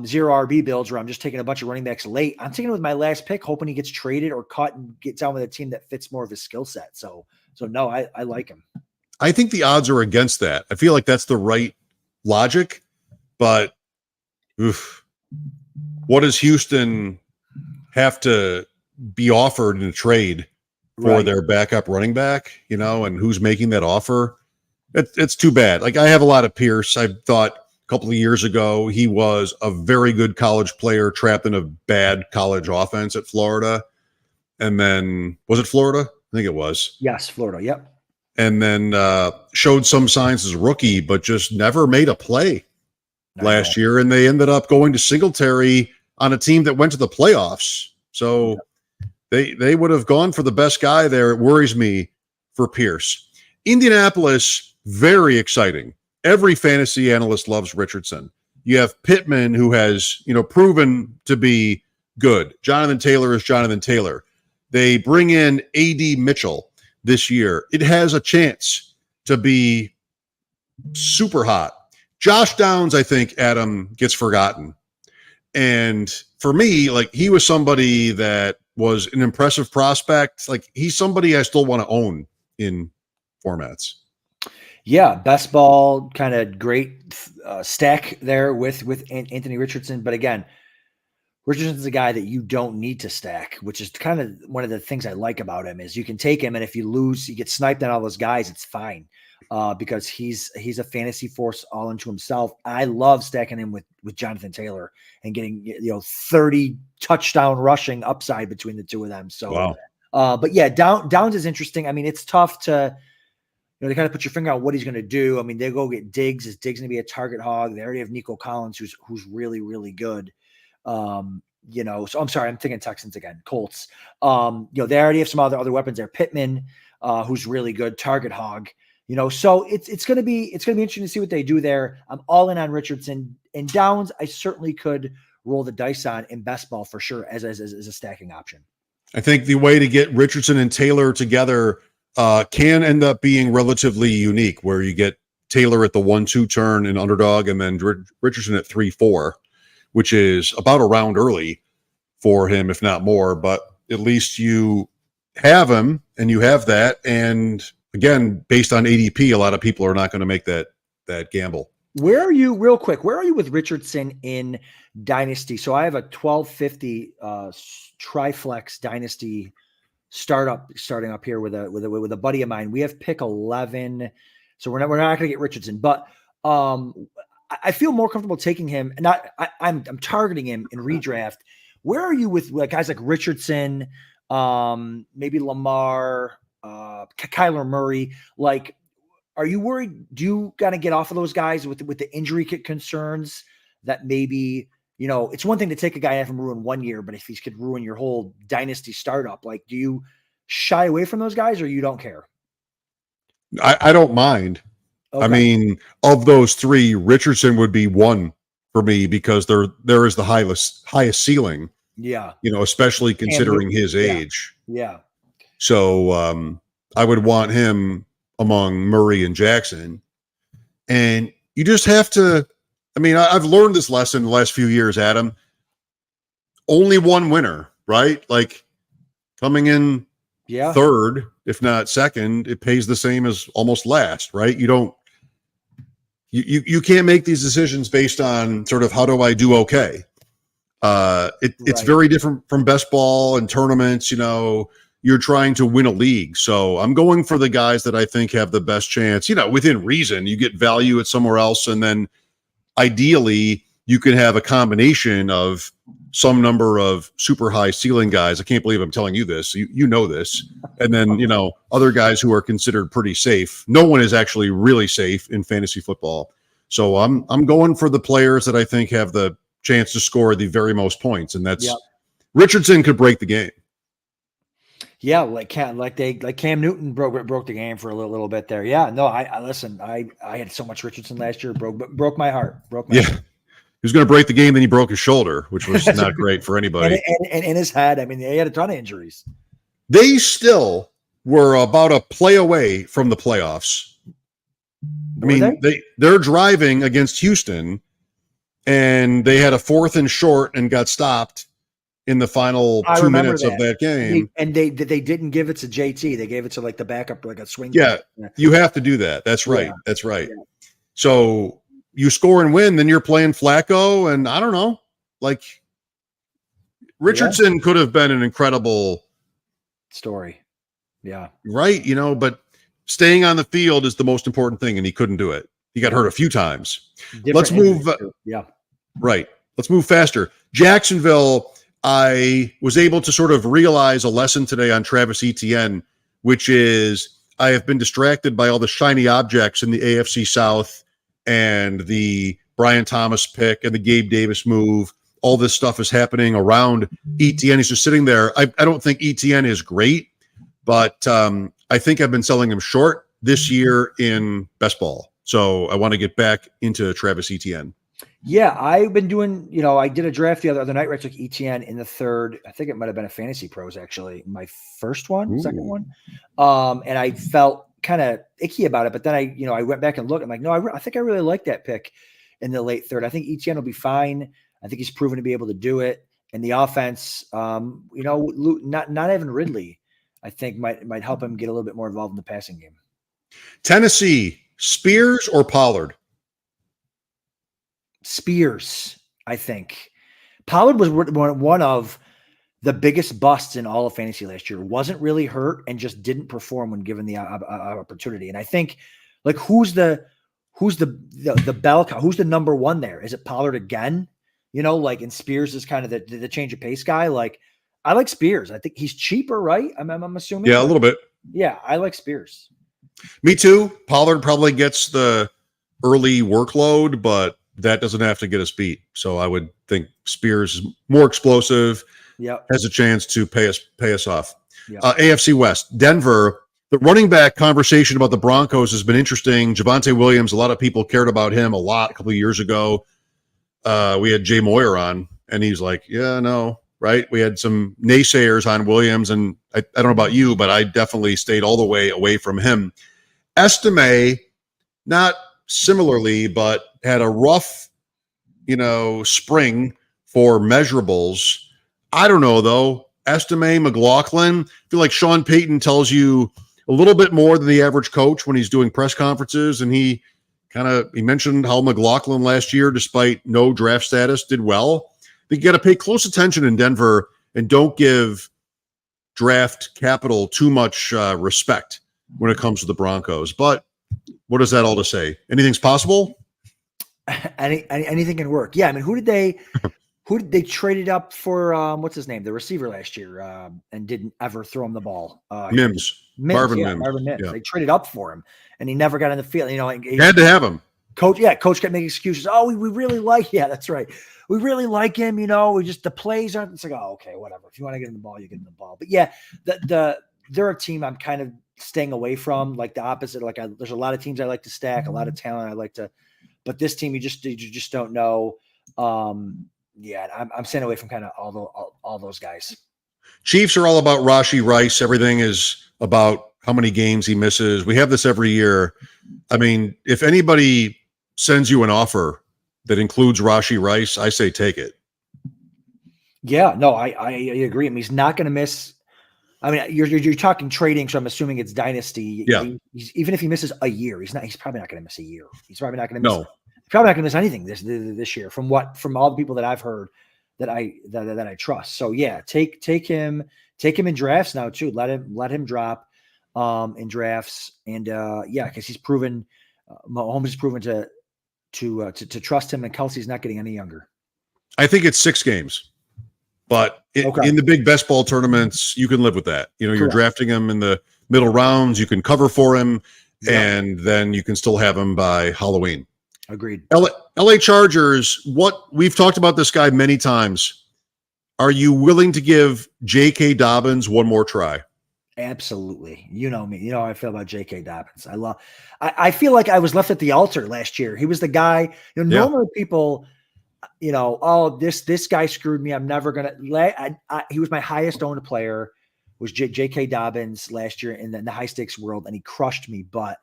zero RB builds where I'm just taking a bunch of running backs late. I'm taking him with my last pick, hoping he gets traded or cut and gets down with a team that fits more of his skill set. So no, I like him. I think the odds are against that. I feel like that's the right logic, but what does Houston have to be offered in a trade for their backup running back, and who's making that offer? It's too bad. Like, I have a lot of Pierce. I thought a couple of years ago he was a very good college player trapped in a bad college offense at Florida. And then, was it Florida? I think it was. Yes, Florida. Yep. And then showed some signs as a rookie, but just never made a play last year. And they ended up going to Singletary on a team that went to the playoffs. So they would have gone for the best guy there. It worries me for Pierce. Indianapolis, very exciting. Every fantasy analyst loves Richardson. You have Pittman, who has, proven to be good. Jonathan Taylor is Jonathan Taylor. They bring in A.D. Mitchell this year. It has a chance to be super hot. Josh Downs, I think, Adam, gets forgotten. And for me, like, he was somebody that was an impressive prospect. Like, he's somebody I still want to own in formats. Yeah, best ball, kind of great stack there with Anthony Richardson. But again, Richardson's a guy that you don't need to stack, which is kind of one of the things I like about him is you can take him, and if you lose, you get sniped on all those guys, it's fine because he's a fantasy force all into himself. I love stacking him with Jonathan Taylor and getting 30 touchdown rushing upside between the two of them. So, wow. But yeah, Downs is interesting. I mean, it's tough to. They kind of put your finger on what he's going to do. I mean, they go get Diggs. Is Diggs going to be a target hog? They already have Nico Collins, who's really, really good. So I'm sorry, I'm thinking Texans again, Colts. They already have some other weapons there. Pittman, who's really good, target hog. So it's going to be interesting to see what they do there. I'm all in on Richardson and Downs. I certainly could roll the dice on in best ball for sure as a stacking option. I think the way to get Richardson and Taylor together can end up being relatively unique, where you get Taylor at the 1-2 turn in underdog and then Richardson at 3-4, which is about a round early for him, if not more. But at least you have him and you have that. And again, based on ADP, a lot of people are not going to make that gamble. Where are you, real quick? Where are you with Richardson in Dynasty? So I have a 1250 Triflex Dynasty starting up here with a buddy of mine. We have pick 11, so we're not going to get Richardson, but I feel more comfortable taking him. I'm targeting him in redraft. Where are you with guys like Richardson, maybe Lamar, Kyler Murray? Like, are you worried? Do you got to get off of those guys with the injury concerns that maybe? It's one thing to take a guy and have him ruin 1 year, but if he could ruin your whole dynasty startup, like, do you shy away from those guys or you don't care? I don't mind. Okay. I mean, of those three, Richardson would be one for me because there is the highest ceiling. Yeah. Especially considering his age. Yeah. So I would want him among Murray and Jackson. And you just have to, I mean, I've learned this lesson the last few years, Adam. Only one winner, right? Like, coming in third, if not second, it pays the same as almost last, right? You can't make these decisions based on sort of how do I do okay. It's very different from best ball and tournaments. You're trying to win a league. So I'm going for the guys that I think have the best chance, within reason. You get value at somewhere else, and then ideally you can have a combination of some number of super high ceiling guys. I can't believe I'm telling you this. You know this. And then, other guys who are considered pretty safe. No one is actually really safe in fantasy football. So I'm going for the players that I think have the chance to score the very most points. And that's Richardson could break the game. Yeah, like Cam Newton broke the game for a little bit there. Yeah, no, I listen. I had so much Richardson last year, broke my heart. Heart. He was going to break the game, then he broke his shoulder, which was not great for anybody. And in his head, I mean, he had a ton of injuries. They still were about a play away from the playoffs. They're driving against Houston, and they had a 4th and short and got stopped in the final 2 minutes of that game. They didn't give it to JT. They gave it to like the backup, like a swing. Yeah, you have to do that. That's right. Yeah. That's right. Yeah. So you score and win, then you're playing Flacco, and I don't know. like Richardson could have been an incredible story. Yeah. Right. But staying on the field is the most important thing, and he couldn't do it. He got hurt a few times. Let's move. Yeah. Right. Let's move faster. Jacksonville, I was able to sort of realize a lesson today on Travis Etienne, which is I have been distracted by all the shiny objects in the AFC South and the Brian Thomas pick and the Gabe Davis move. All this stuff is happening around Etienne. He's just sitting there. I don't think Etienne is great, but I think I've been selling him short this year in best ball. So I want to get back into Travis Etienne. Yeah, I've been doing, I did a draft the other night where I took Etienne in the third. I think it might have been a Fantasy Pros, actually. My first one, second one. And I felt kind of icky about it. But then I went back and looked. I'm like, no, I think I really like that pick in the late third. I think Etienne will be fine. I think he's proven to be able to do it. And the offense, not Evan Ridley, I think might help him get a little bit more involved in the passing game. Tennessee, Spears or Pollard? Spears, I think. Pollard was one of the biggest busts in all of fantasy last year. Wasn't really hurt and just didn't perform when given the opportunity. And I think, like, who's the bell cow? Who's the number one there? Is it Pollard again? And Spears is kind of the change of pace guy. Like, I like Spears. I think he's cheaper, right? I'm assuming. Yeah, a little bit. Yeah, I like Spears. Me too. Pollard probably gets the early workload, but that doesn't have to get us beat. So I would think Spears is more explosive. Yeah, has a chance to pay us off. Yep. AFC West, Denver. The running back conversation about the Broncos has been interesting. Javonte Williams, a lot of people cared about him a lot a couple of years ago. We had Jay Moyer on, and he's like, yeah, no, right? We had some naysayers on Williams, and I don't know about you, but I definitely stayed all the way away from him. Estime, not similarly, but had a rough, spring for measurables. I don't know, though. Estime, McLaughlin, I feel like Sean Payton tells you a little bit more than the average coach when he's doing press conferences, and he mentioned how McLaughlin last year, despite no draft status, did well. You got to pay close attention in Denver and don't give draft capital too much respect when it comes to the Broncos. But what is that all to say? Anything's possible? Anything can work. Yeah, I mean, who did they traded up for? What's his name? The receiver last year, and didn't ever throw him the ball. Mims. Marvin Mims. Marvin Mims. Yeah. They traded up for him, and he never got in the field. He had to have him. Coach kept making excuses. Oh, we really like. Yeah, that's right. We really like him. We just the plays aren't. It's like, oh, okay, whatever. If you want to get in the ball, you get in the ball. But yeah, they're a team I'm kind of staying away from. Like the opposite. There's a lot of teams I like to stack, a lot of talent I like to, but this team you just don't know. Yeah, I'm staying away from kind of all those guys. Chiefs are all about Rashee Rice. Everything is about how many games he misses. We have this every year. I mean, if anybody sends you an offer that includes Rashee Rice, I say take it. Yeah, no, I agree. I mean, he's not going to miss. I mean, you're talking trading, so I'm assuming it's Dynasty. Yeah. Even if he misses a year, he's probably not going to miss a year. He's probably not going to miss. No. Probably not going to miss anything this year from all the people that I've heard that I trust. So yeah, take him in drafts now too. Let him drop in drafts, and because he's proven Mahomes has proven to trust him, and Kelsey's not getting any younger. I think it's 6 games, but in the big best ball tournaments, you can live with that. You're drafting him in the middle rounds. You can cover for him, and then you can still have him by Halloween. Agreed. LA Chargers, we've talked about this guy many times. Are you willing to give J.K. Dobbins one more try? Absolutely. You know me. You know how I feel about J.K. Dobbins. I feel like I was left at the altar last year. He was the guy, normally people, this guy screwed me. I'm never going to he was my highest owned player, was J.K. Dobbins last year in the high stakes world, and he crushed me. But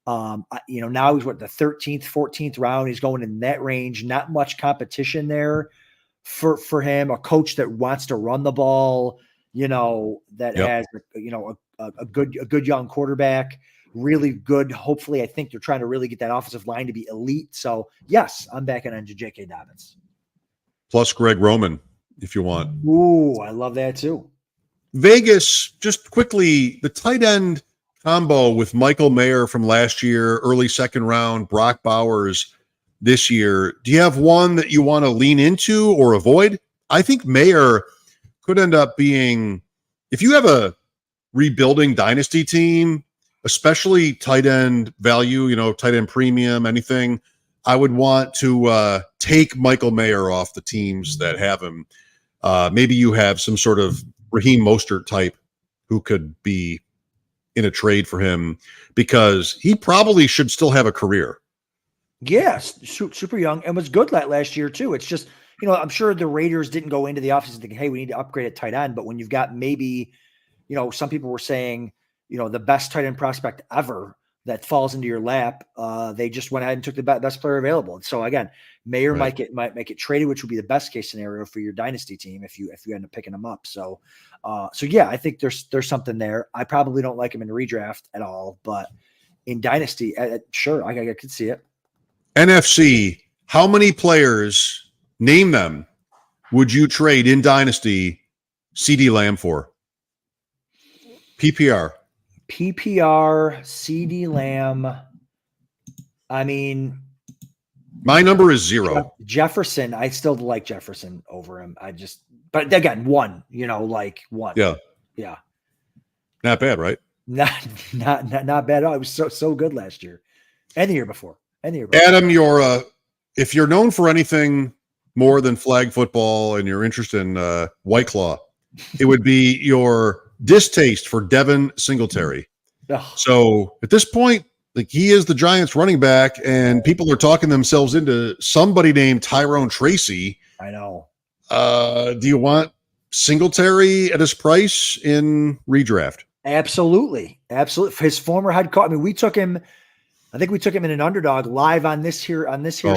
now he's the 13th, 14th round. He's going in that range. Not much competition there for him. A coach that wants to run the ball, has a good young quarterback, really good. Hopefully, I think they're trying to really get that offensive line to be elite. So yes, I'm backing on J.K. Dobbins. plus Greg Roman if you want. Ooh, I love that too. Vegas, just quickly, the tight end combo with Michael Mayer from last year, early second round, Brock Bowers this year. Do you have one that you want to lean into or avoid? I think Mayer could end up being, if you have a rebuilding dynasty team, especially tight end value, tight end premium, anything, I would want to take Michael Mayer off the teams that have him. Maybe you have some sort of Raheem Mostert type who could be in a trade for him because he probably should still have a career. Yes, super young and was good last year too. It's just, I'm sure the Raiders didn't go into the offseason thinking, hey, we need to upgrade at tight end. But when you've got maybe, some people were saying, the best tight end prospect ever that falls into your lap, they just went ahead and took the best player available. So again, Mayer might make it traded, which would be the best case scenario for your dynasty team if you end up picking him up. So yeah, I think there's something there. I probably don't like him in redraft at all, but in dynasty, sure, I could see it. NFC, how many players, name them, would you trade in dynasty CD Lamb for? PPR, CD Lamb. I mean, my number is 0. Jefferson. I still like Jefferson over him. But again, one. One. Yeah. Not bad, right? Not bad at all. It was so good last year, and the year before. Adam, if you're known for anything more than flag football and you're interested in White Claw, it would be your distaste for Devin Singletary. Ugh. So at this point, he is the Giants running back, and people are talking themselves into somebody named Tyrone Tracy. I know. Do you want Singletary at his price in redraft? Absolutely. His former head coach. I mean, we took him in an underdog live on this here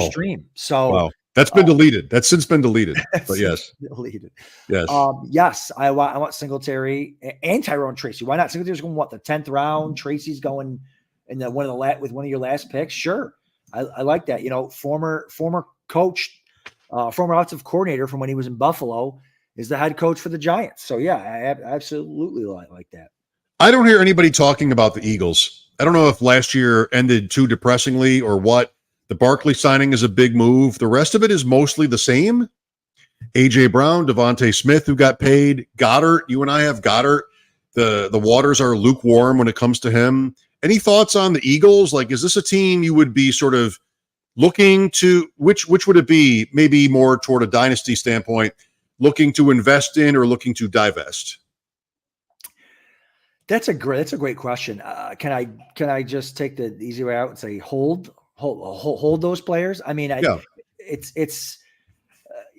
stream. So wow. That's been deleted. That's since been deleted. But yes. Deleted. Yes. Yes, I want Singletary and Tyrone Tracy. Why not? Singletary's going the 10th round. Tracy's going in one of your last picks. Sure. I like that. Former coach, former offensive coordinator from when he was in Buffalo is the head coach for the Giants. So yeah, I absolutely like that. I don't hear anybody talking about the Eagles. I don't know if last year ended too depressingly or what. The Barkley signing is a big move. The rest of it is mostly the same. A.J. Brown, Devontae Smith, who got paid. Goddard, you and I have Goddard. The waters are lukewarm when it comes to him. Any thoughts on the Eagles? Is this a team you would be sort of looking to, which would it be? Maybe more toward a dynasty standpoint, looking to invest in or looking to divest? That's a great question. Can I just take the easy way out and say hold those players? I mean, it's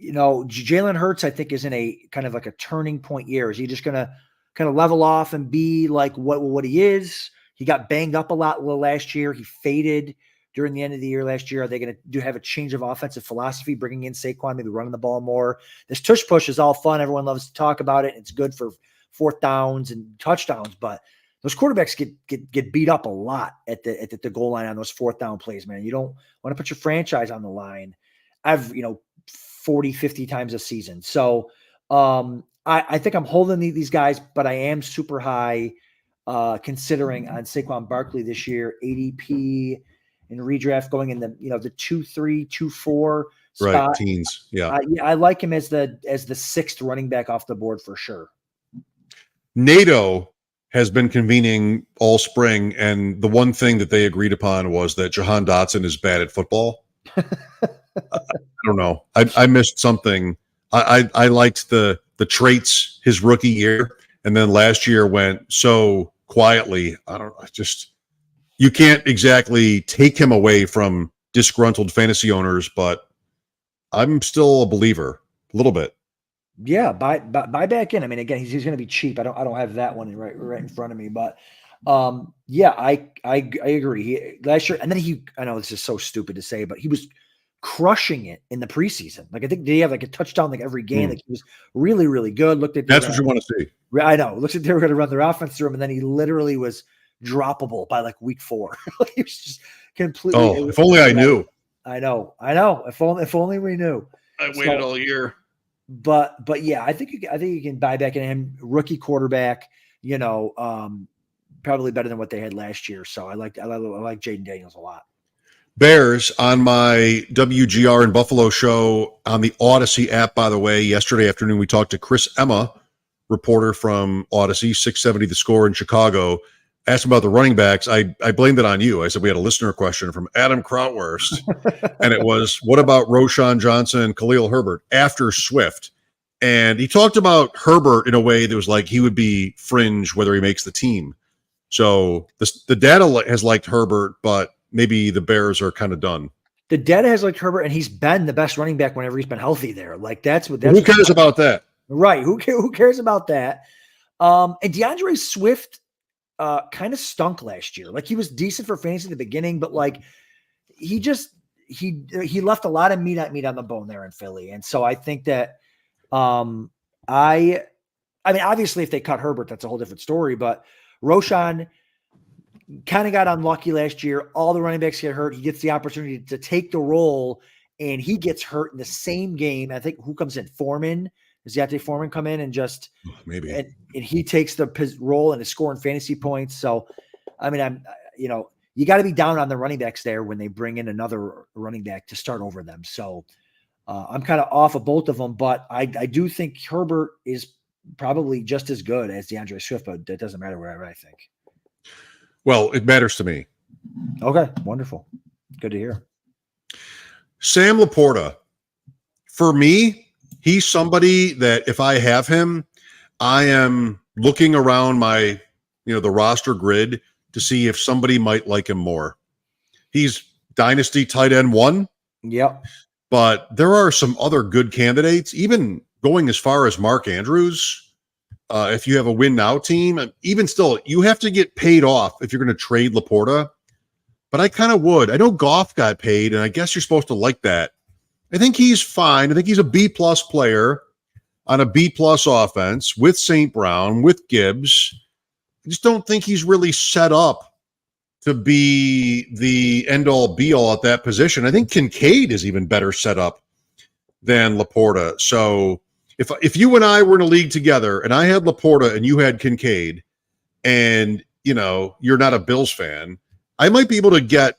Jalen Hurts, I think, is in a kind of like a turning point year. Is he just going to kind of level off and be like what he is? He got banged up a lot last year. He faded during the end of the year last year. Are they going to have a change of offensive philosophy, bringing in Saquon, maybe running the ball more? This tush push is all fun. Everyone loves to talk about it. It's good for fourth downs and touchdowns, but those quarterbacks get beat up a lot at the goal line on those fourth down plays, man. You don't want to put your franchise on the line 40, 50 times a season. So I think I'm holding these guys, but I am super high considering on Saquon Barkley this year, ADP in redraft going in the 2-3, 2-4 spot. Right, teens. Yeah. I like him as the sixth running back off the board for sure. NATO has been convening all spring, and the one thing that they agreed upon was that Jahan Dotson is bad at football. I don't know. I missed something. I liked the traits his rookie year, and then last year went so quietly. You can't exactly take him away from disgruntled fantasy owners, but I'm still a believer a little bit. Yeah, buy back in. I mean, again, he's going to be cheap. I don't have that one right in front of me, but yeah, I agree. Last year, and then I know this is so stupid to say, but he was crushing it in the preseason. I think they have a touchdown every game. He was really, really good. That's what you want to see. I know. Looks like they were going to run their offense through him, and then he literally was droppable by week 4. He was just completely. Oh, if only I knew. I know. If only we knew. I waited all year. But yeah, I think you can buy back in him, rookie quarterback, probably better than what they had last year. So I like Jaden Daniels a lot. Bears on my WGR in Buffalo show on the Odyssey app, by the way. Yesterday afternoon, we talked to Chris Emma, reporter from Odyssey, 670 The Score in Chicago. Asked him about the running backs. I blamed it on you. I said we had a listener question from Adam Krautwurst, and it was, what about Roshan Johnson and Khalil Herbert after Swift? And he talked about Herbert in a way that was like he would be fringe whether he makes the team. So the data has liked Herbert, but maybe the Bears are kind of done. The data has liked Herbert, and he's been the best running back whenever he's been healthy there. Like who cares about that? Right. Who cares about that? And DeAndre Swift kind of stunk last year. Like he was decent for fantasy at the beginning, but like he left a lot of meat on the bone there in Philly. And so I think that I mean, obviously if they cut Herbert, that's a whole different story, but Roshan kind of got unlucky last year. All the running backs get hurt. He gets the opportunity to take the role, and he gets hurt in the same game. I think who comes in? Foreman? Does Deontay Foreman come in and just maybe? And he takes the role and is scoring fantasy points. So, I mean, you got to be down on the running backs there when they bring in another running back to start over them. So, I'm kind of off of both of them, but I do think Herbert is probably just as good as DeAndre Swift, but that doesn't matter whatever I think. Well, it matters to me. Okay, wonderful. Good to hear. Sam Laporta, for me, he's somebody that if I have him, I am looking around my, the roster grid to see if somebody might like him more. He's Dynasty tight end 1. Yep. But there are some other good candidates, even going as far as Mark Andrews. If you have a win now team, even still, you have to get paid off if you're going to trade Laporta. But I kind of would. I know Goff got paid, and I guess you're supposed to like that. I think he's fine. I think he's a B+ player on a B+ offense with St. Brown, with Gibbs. I just don't think he's really set up to be the end-all, be-all at that position. I think Kincaid is even better set up than Laporta. So if you and I were in a league together and I had Laporta and you had Kincaid and, you're not a Bills fan, I might be able to get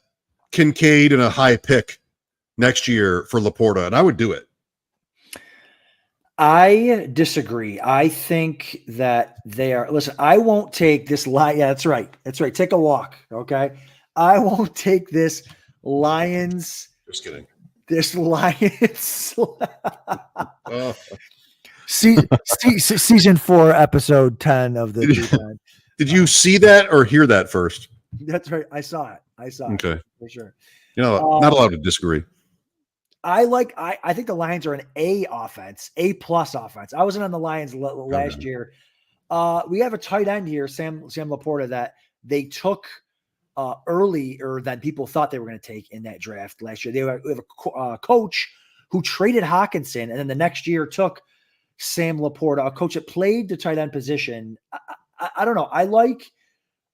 Kincaid in a high pick next year for Laporta, and I would do it. I disagree. I think that listen, I won't take this line. Yeah, that's right. That's right. Take a walk. Okay. I won't take this Lions. Just kidding. This Lions. Season 4, episode 10 of the. Did you see that or hear that first? That's right. I saw it. Okay. For sure. Not allowed to disagree. I think the Lions are an A offense, A+ offense. I wasn't on the Lions last year. We have a tight end here, Sam Laporta, that they took earlier than people thought they were going to take in that draft last year. We have a coach who traded Hawkinson, and then the next year took Sam Laporta, a coach that played the tight end position. I don't know. I like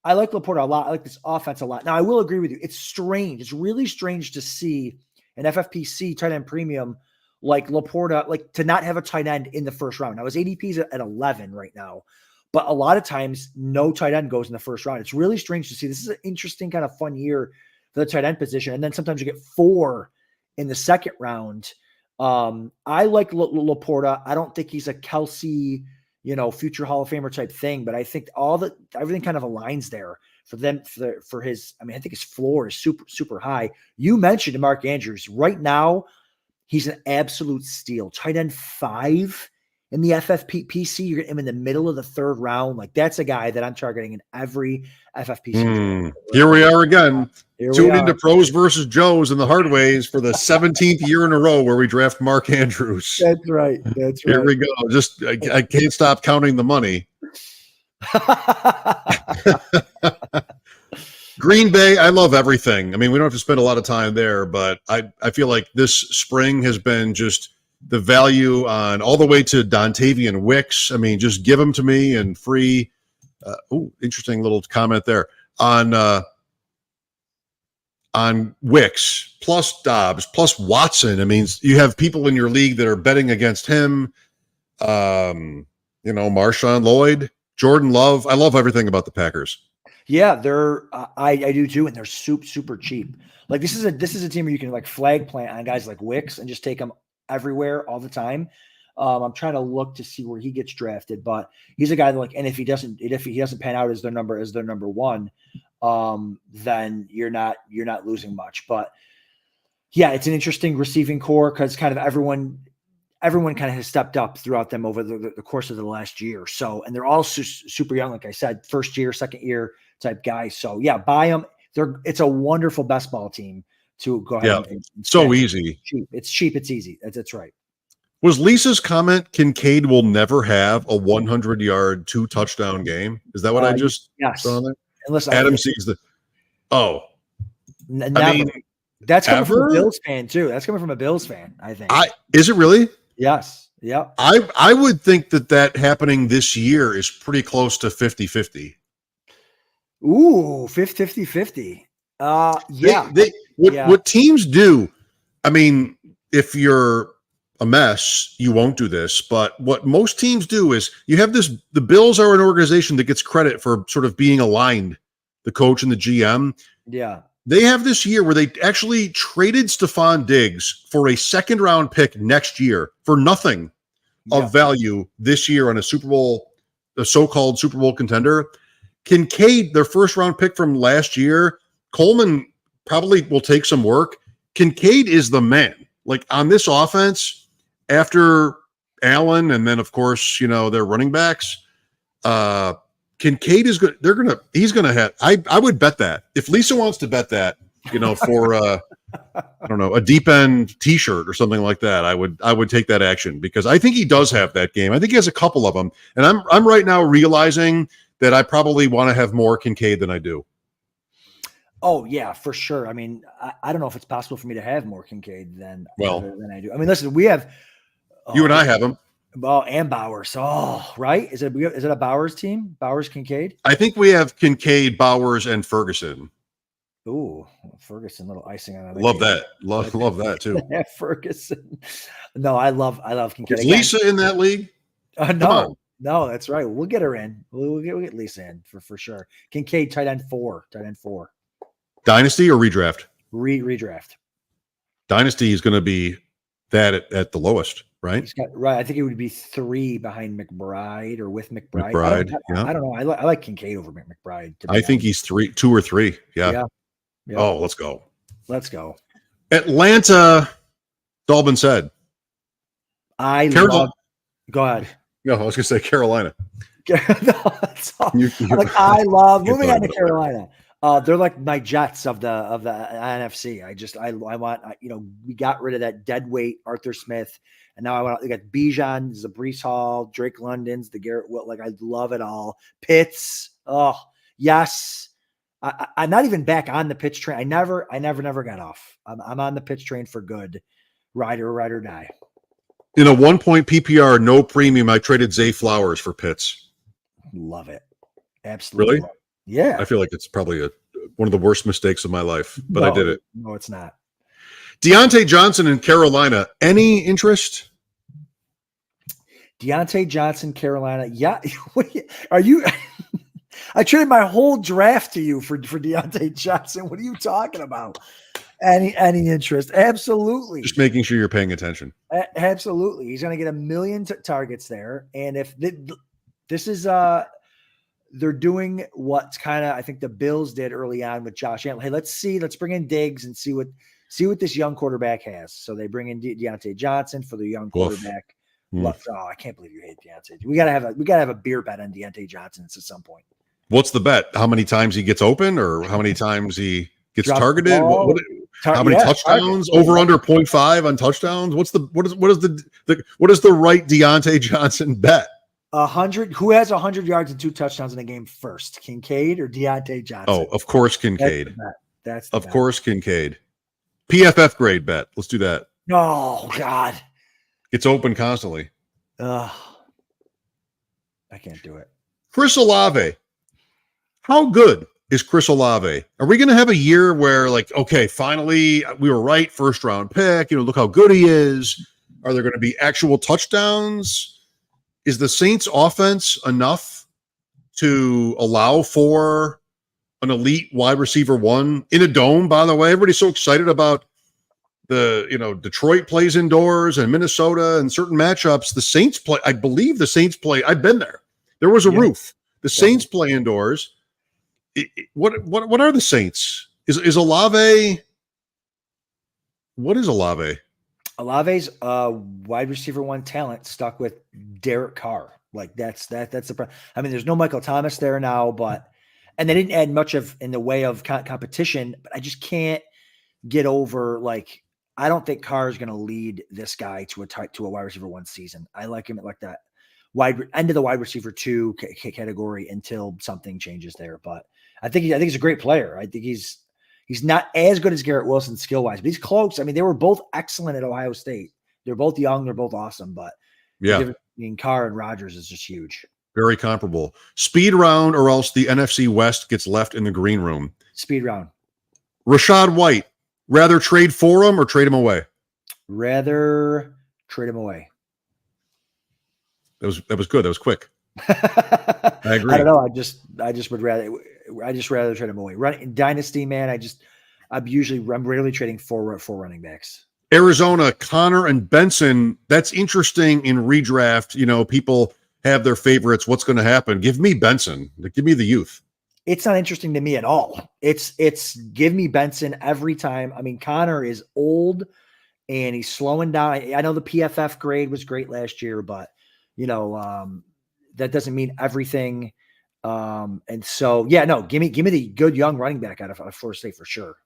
Laporta a lot. I like this offense a lot. Now, I will agree with you. It's strange. It's really strange to see an FFPC tight end premium like Laporta, like to not have a tight end in the first round. Now, his ADP is at 11 right now, but a lot of times no tight end goes in the first round. It's really strange to see. This is an interesting kind of fun year for the tight end position. And then sometimes you get 4 in the second round. I like Laporta. I don't think he's a Kelsey, future Hall of Famer type thing, but I think everything kind of aligns there for them for his. I mean, I think his floor is super, super high. You mentioned Mark Andrews. Right now, he's an absolute steal. Tight end 5 in the FFPC. You're getting him in the middle of the third round. Like that's a guy that I'm targeting in every FFPC. Here we are again. Tune into Pros versus Joes in the hard ways for the 17th year in a row where we draft Mark Andrews. That's right. Here we go. Just I can't stop counting the money. Green Bay, I love everything. I mean, we don't have to spend a lot of time there, but I feel like this spring has been just the value on all the way to Dontavian Wicks. I mean, just give them to me and free. Interesting little comment there on on Wicks plus Dobbs plus Watson. I mean, you have people in your league that are betting against him. Marshawn Lloyd, Jordan Love. I love everything about the Packers. Yeah, they're I do too, and they're super cheap. Like this is a team where you can like flag plant on guys like Wicks and just take them everywhere all the time. I'm trying to look to see where he gets drafted, but he's a guy that and if he doesn't pan out as their number one, then you're not losing much. But yeah, it's an interesting receiving core because kind of everyone kind of has stepped up throughout them over the course of the last year or so. And they're all super young. Like I said, first year, second year type guys. So yeah, buy them. It's a wonderful best ball team to go ahead. Yeah, so easy. It's cheap. It's easy. That's right. Was Lisa's comment Kincaid will never have a 100-yard, 2-touchdown game? Is that what I just saw there? Unless Adam sees the – I mean, that's coming from a Bills fan too. That's coming from a Bills fan, I think. Is it really? Yes. Yeah. I would think that happening this year is pretty close to 50-50. Ooh, 50-50. Yeah. What teams do, I mean, if you're a mess, you won't do this, but what most teams do is you have the Bills are an organization that gets credit for sort of being aligned, the coach and the GM. Yeah. They have this year where they actually traded Stephon Diggs for a second-round pick next year for nothing of value this year on a so-called Super Bowl contender. Kincaid, their first-round pick from last year, Coleman probably will take some work. Kincaid is the man. Like on this offense, after Allen and then, of course, their running backs, Kincaid is good. He's going to have, I would bet that if Lisa wants to bet that, for I don't know, a deep end t-shirt or something like that, I would take that action because I think he does have that game. I think he has a couple of them. And I'm right now realizing that I probably want to have more Kincaid than I do. Oh yeah, for sure. I mean, I don't know if it's possible for me to have more Kincaid than I do. I mean, listen, we have you and I have him. Oh, and Bowers. Oh, right. Is it a Bowers team? Bowers, Kincaid? I think we have Kincaid, Bowers, and Ferguson. Ooh, Ferguson, little icing on it. Love that. Love that too. Ferguson. No, I love Kincaid. Is Lisa in that league? No, that's right. We'll get her in. We'll get Lisa in for sure. Kincaid, tight end 4. Dynasty or redraft? Redraft. Dynasty is going to be that at the lowest, right? I think it would be 3 behind McBride or with McBride. I don't know. I like Kincaid over McBride. I think he's 2 or 3. Yeah. Oh, let's go. Atlanta, Dalbin said. Go ahead. No, I was going to say Carolina. I love moving on to Carolina. They're like my Jets of the NFC. I want, we got rid of that dead weight Arthur Smith, and now we got Bijan, Breece Hall, Drake London's, the Garrett Witt. Like I love it all. Pitts. Oh yes. I'm not even back on the Pitts train. I never got off. I'm on the Pitts train for good. Ride or die. In a 1-point PPR, no premium, I traded Zay Flowers for Pitts. Love it. Absolutely. Really? Yeah. I feel like it's probably one of the worst mistakes of my life, but I did it. No, it's not. Deontay Johnson in Carolina. Any interest? Deontay Johnson, Carolina. Yeah. Are you? I traded my whole draft to you for Deontay Johnson. What are you talking about? Any interest? Absolutely. Just making sure you're paying attention. Absolutely. He's going to get 1 million targets there. And if this is they're doing what's kind of I think the Bills did early on with Josh Allen. Hey, let's bring in Diggs and see what this young quarterback has. So they bring in Deontay Johnson for the young quarterback. Oh, I can't believe you hate Deontay. We gotta have a beer bet on Deontay Johnson at some point. What's the bet? How many times he gets open, or how many times he gets targeted? How many touchdowns? Over under 0.5 on touchdowns? What is the right Deontay Johnson bet? 100. Who has 100 yards and 2 touchdowns in a game first? Kincaid or Deontay Johnson? Oh, of course, Kincaid. That's of course, Kincaid. PFF grade bet. Let's do that. Oh God, it's open constantly. I can't do it. Chris Olave. How good is Chris Olave. Are we going to have a year where, like, okay, finally we were right, first round pick, look how good he is. Are there going to be actual touchdowns? Is the Saints offense enough to allow for an elite wide receiver one in a dome? By the way, everybody's so excited about Detroit plays indoors and Minnesota and certain matchups. The Saints play, I believe the Saints play. I've been there. There was a roof. The Saints play indoors. What are the Saints? Is Olave? What is Olave? Olave's wide receiver one talent stuck with Derek Carr. Like that's the problem. I mean, there's no Michael Thomas there now, and they didn't add much in the way of competition. But I just can't get over, like, I don't think Carr is going to lead this guy to a wide receiver one season. I like him at like that end of the wide receiver two category until something changes there. But I think he's a great player. I think he's not as good as Garrett Wilson skill wise, but he's close. I mean, they were both excellent at Ohio State. They're both young. They're both awesome. But the difference between Carr and Rodgers is just huge. Very comparable. Speed round, or else the NFC West gets left in the green room. Speed round. Rashad White. Rather trade for him or trade him away? Rather trade him away. That was good. That was quick. I agree. I don't know. I just would rather trade him away. Dynasty, man. I'm rarely trading for running backs. Arizona, Connor and Benson. That's interesting in redraft. People have their favorites. What's going to happen? Give me Benson. Give me the youth. It's not interesting to me at all. It's give me Benson every time. I mean, Connor is old and he's slowing down. I know the PFF grade was great last year, but that doesn't mean everything. And so, give me the good young running back out of Florida State for sure.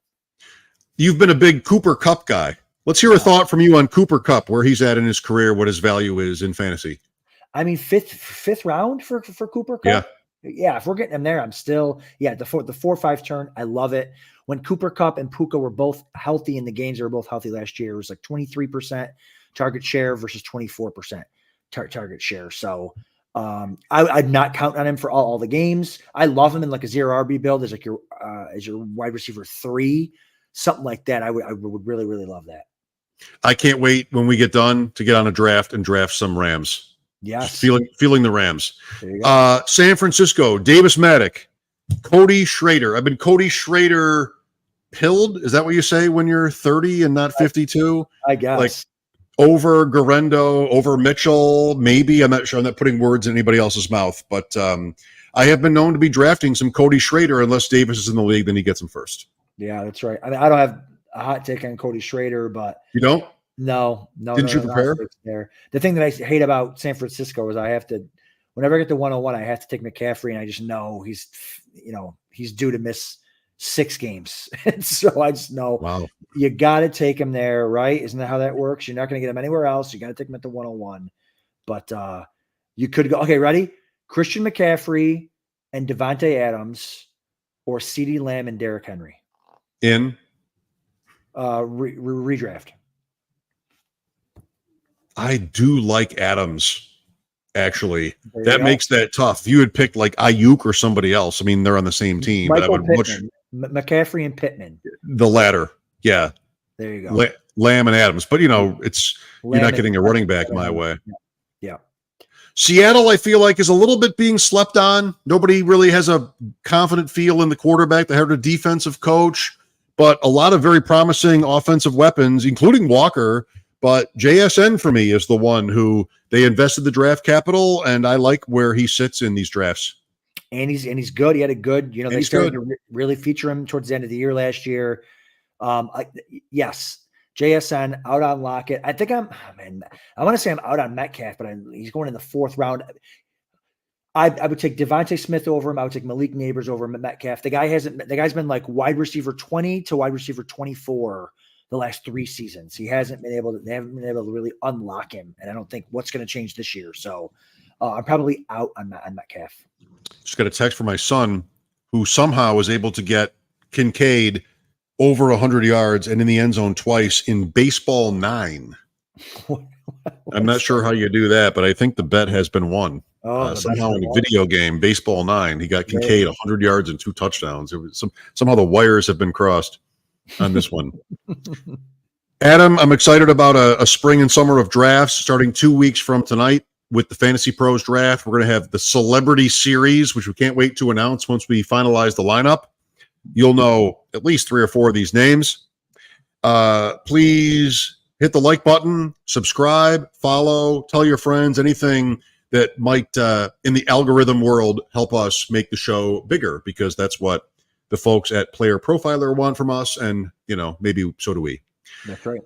You've been a big Cooper Kupp guy. Let's hear a thought from you on Cooper Kupp, where he's at in his career, what his value is in fantasy. I mean, fifth round for Cooper Kupp. Yeah, if we're getting him there, I'm still the 4-5 turn. I love it. When Cooper Kupp and Puka were both healthy in the games, they were both healthy last year. It was like 23% target share versus 24% target share. So I'd not count on him for all the games. I love him in like a zero RB build as like your wide receiver 3, something like that. I would really, really love that. I can't wait when we get done to get on a draft and draft some Rams. Yes. Feeling the Rams. San Francisco, Davis Maddock, Cody Schrader. I've been Cody Schrader pilled. Is that what you say when you're 30 and not 52? I guess. Like over Garendo, over Mitchell, maybe. I'm not sure. I'm not putting words in anybody else's mouth, but I have been known to be drafting some Cody Schrader unless Davis is in the league, then he gets him first. Yeah, that's right. I mean, I don't have a hot take on Cody Schrader, but you don't? No. Didn't you prepare? There. The thing that I hate about San Francisco is I have to, whenever I get to 101, I have to take McCaffrey, and I just know he's due to miss 6 games. And so I just know you got to take him there, right? Isn't that how that works? You're not going to get him anywhere else. You got to take him at the 101. But you could go, okay, ready? Christian McCaffrey and Devontae Adams, or CeeDee Lamb and Derrick Henry. In? Redraft. I do like Adams, actually. That makes that tough. If you had picked like Ayuk or somebody else, I mean, they're on the same team. Michael Pittman, McCaffrey and Pittman. The latter. Yeah. There you go. Lamb and Adams. But, you're not getting a running back my way. Yeah. Seattle, I feel like, is a little bit being slept on. Nobody really has a confident feel in the quarterback. They hired a defensive coach, but a lot of very promising offensive weapons, including Walker. But JSN for me is the one who they invested the draft capital, and I like where he sits in these drafts. And he's good. He had a good, they started to really feature him towards the end of the year last year. Yes, JSN out on Lockett. I think I want to say I'm out on Metcalf, but he's going in the 4th round. I would take Devontae Smith over him. I would take Malik Neighbors over Metcalf. The guy's been like wide receiver 20 to wide receiver 24 the last 3 seasons. They haven't been able to really unlock him. And I don't think what's going to change this year. So I'm probably out on Metcalf. Just got a text from my son, who somehow was able to get Kincaid over 100 yards and in the end zone twice in baseball 9. I'm not sure how you do that, but I think the bet has been won. Oh, the best somehow of in a all. video game, Baseball 9, he got Kincaid 100 yards and 2 touchdowns. It was somehow the wires have been crossed on this one. Adam, I'm excited about a spring and summer of drafts starting 2 weeks from tonight with the Fantasy Pros draft. We're going to have the Celebrity Series, which we can't wait to announce once we finalize the lineup. You'll know at least 3 or 4 of these names. Please hit the like button, subscribe, follow, tell your friends, anything that might, in the algorithm world, help us make the show bigger, because that's what the folks at Player Profiler want from us, and, maybe so do we. That's right.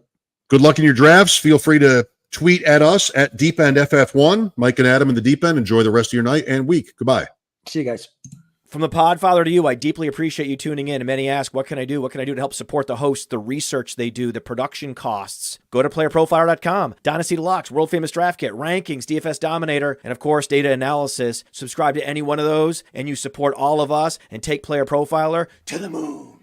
Good luck in your drafts. Feel free to tweet at us at DeepEndFF1. Mike and Adam in the Deep End. Enjoy the rest of your night and week. Goodbye. See you guys. From the Podfather to you, I deeply appreciate you tuning in. And many ask, what can I do? What can I do to help support the hosts, the research they do, the production costs? Go to PlayerProfiler.com. Dynasty Deluxe, World Famous Draft Kit, Rankings, DFS Dominator, and of course, Data Analysis. Subscribe to any one of those, and you support all of us and take Player Profiler to the moon.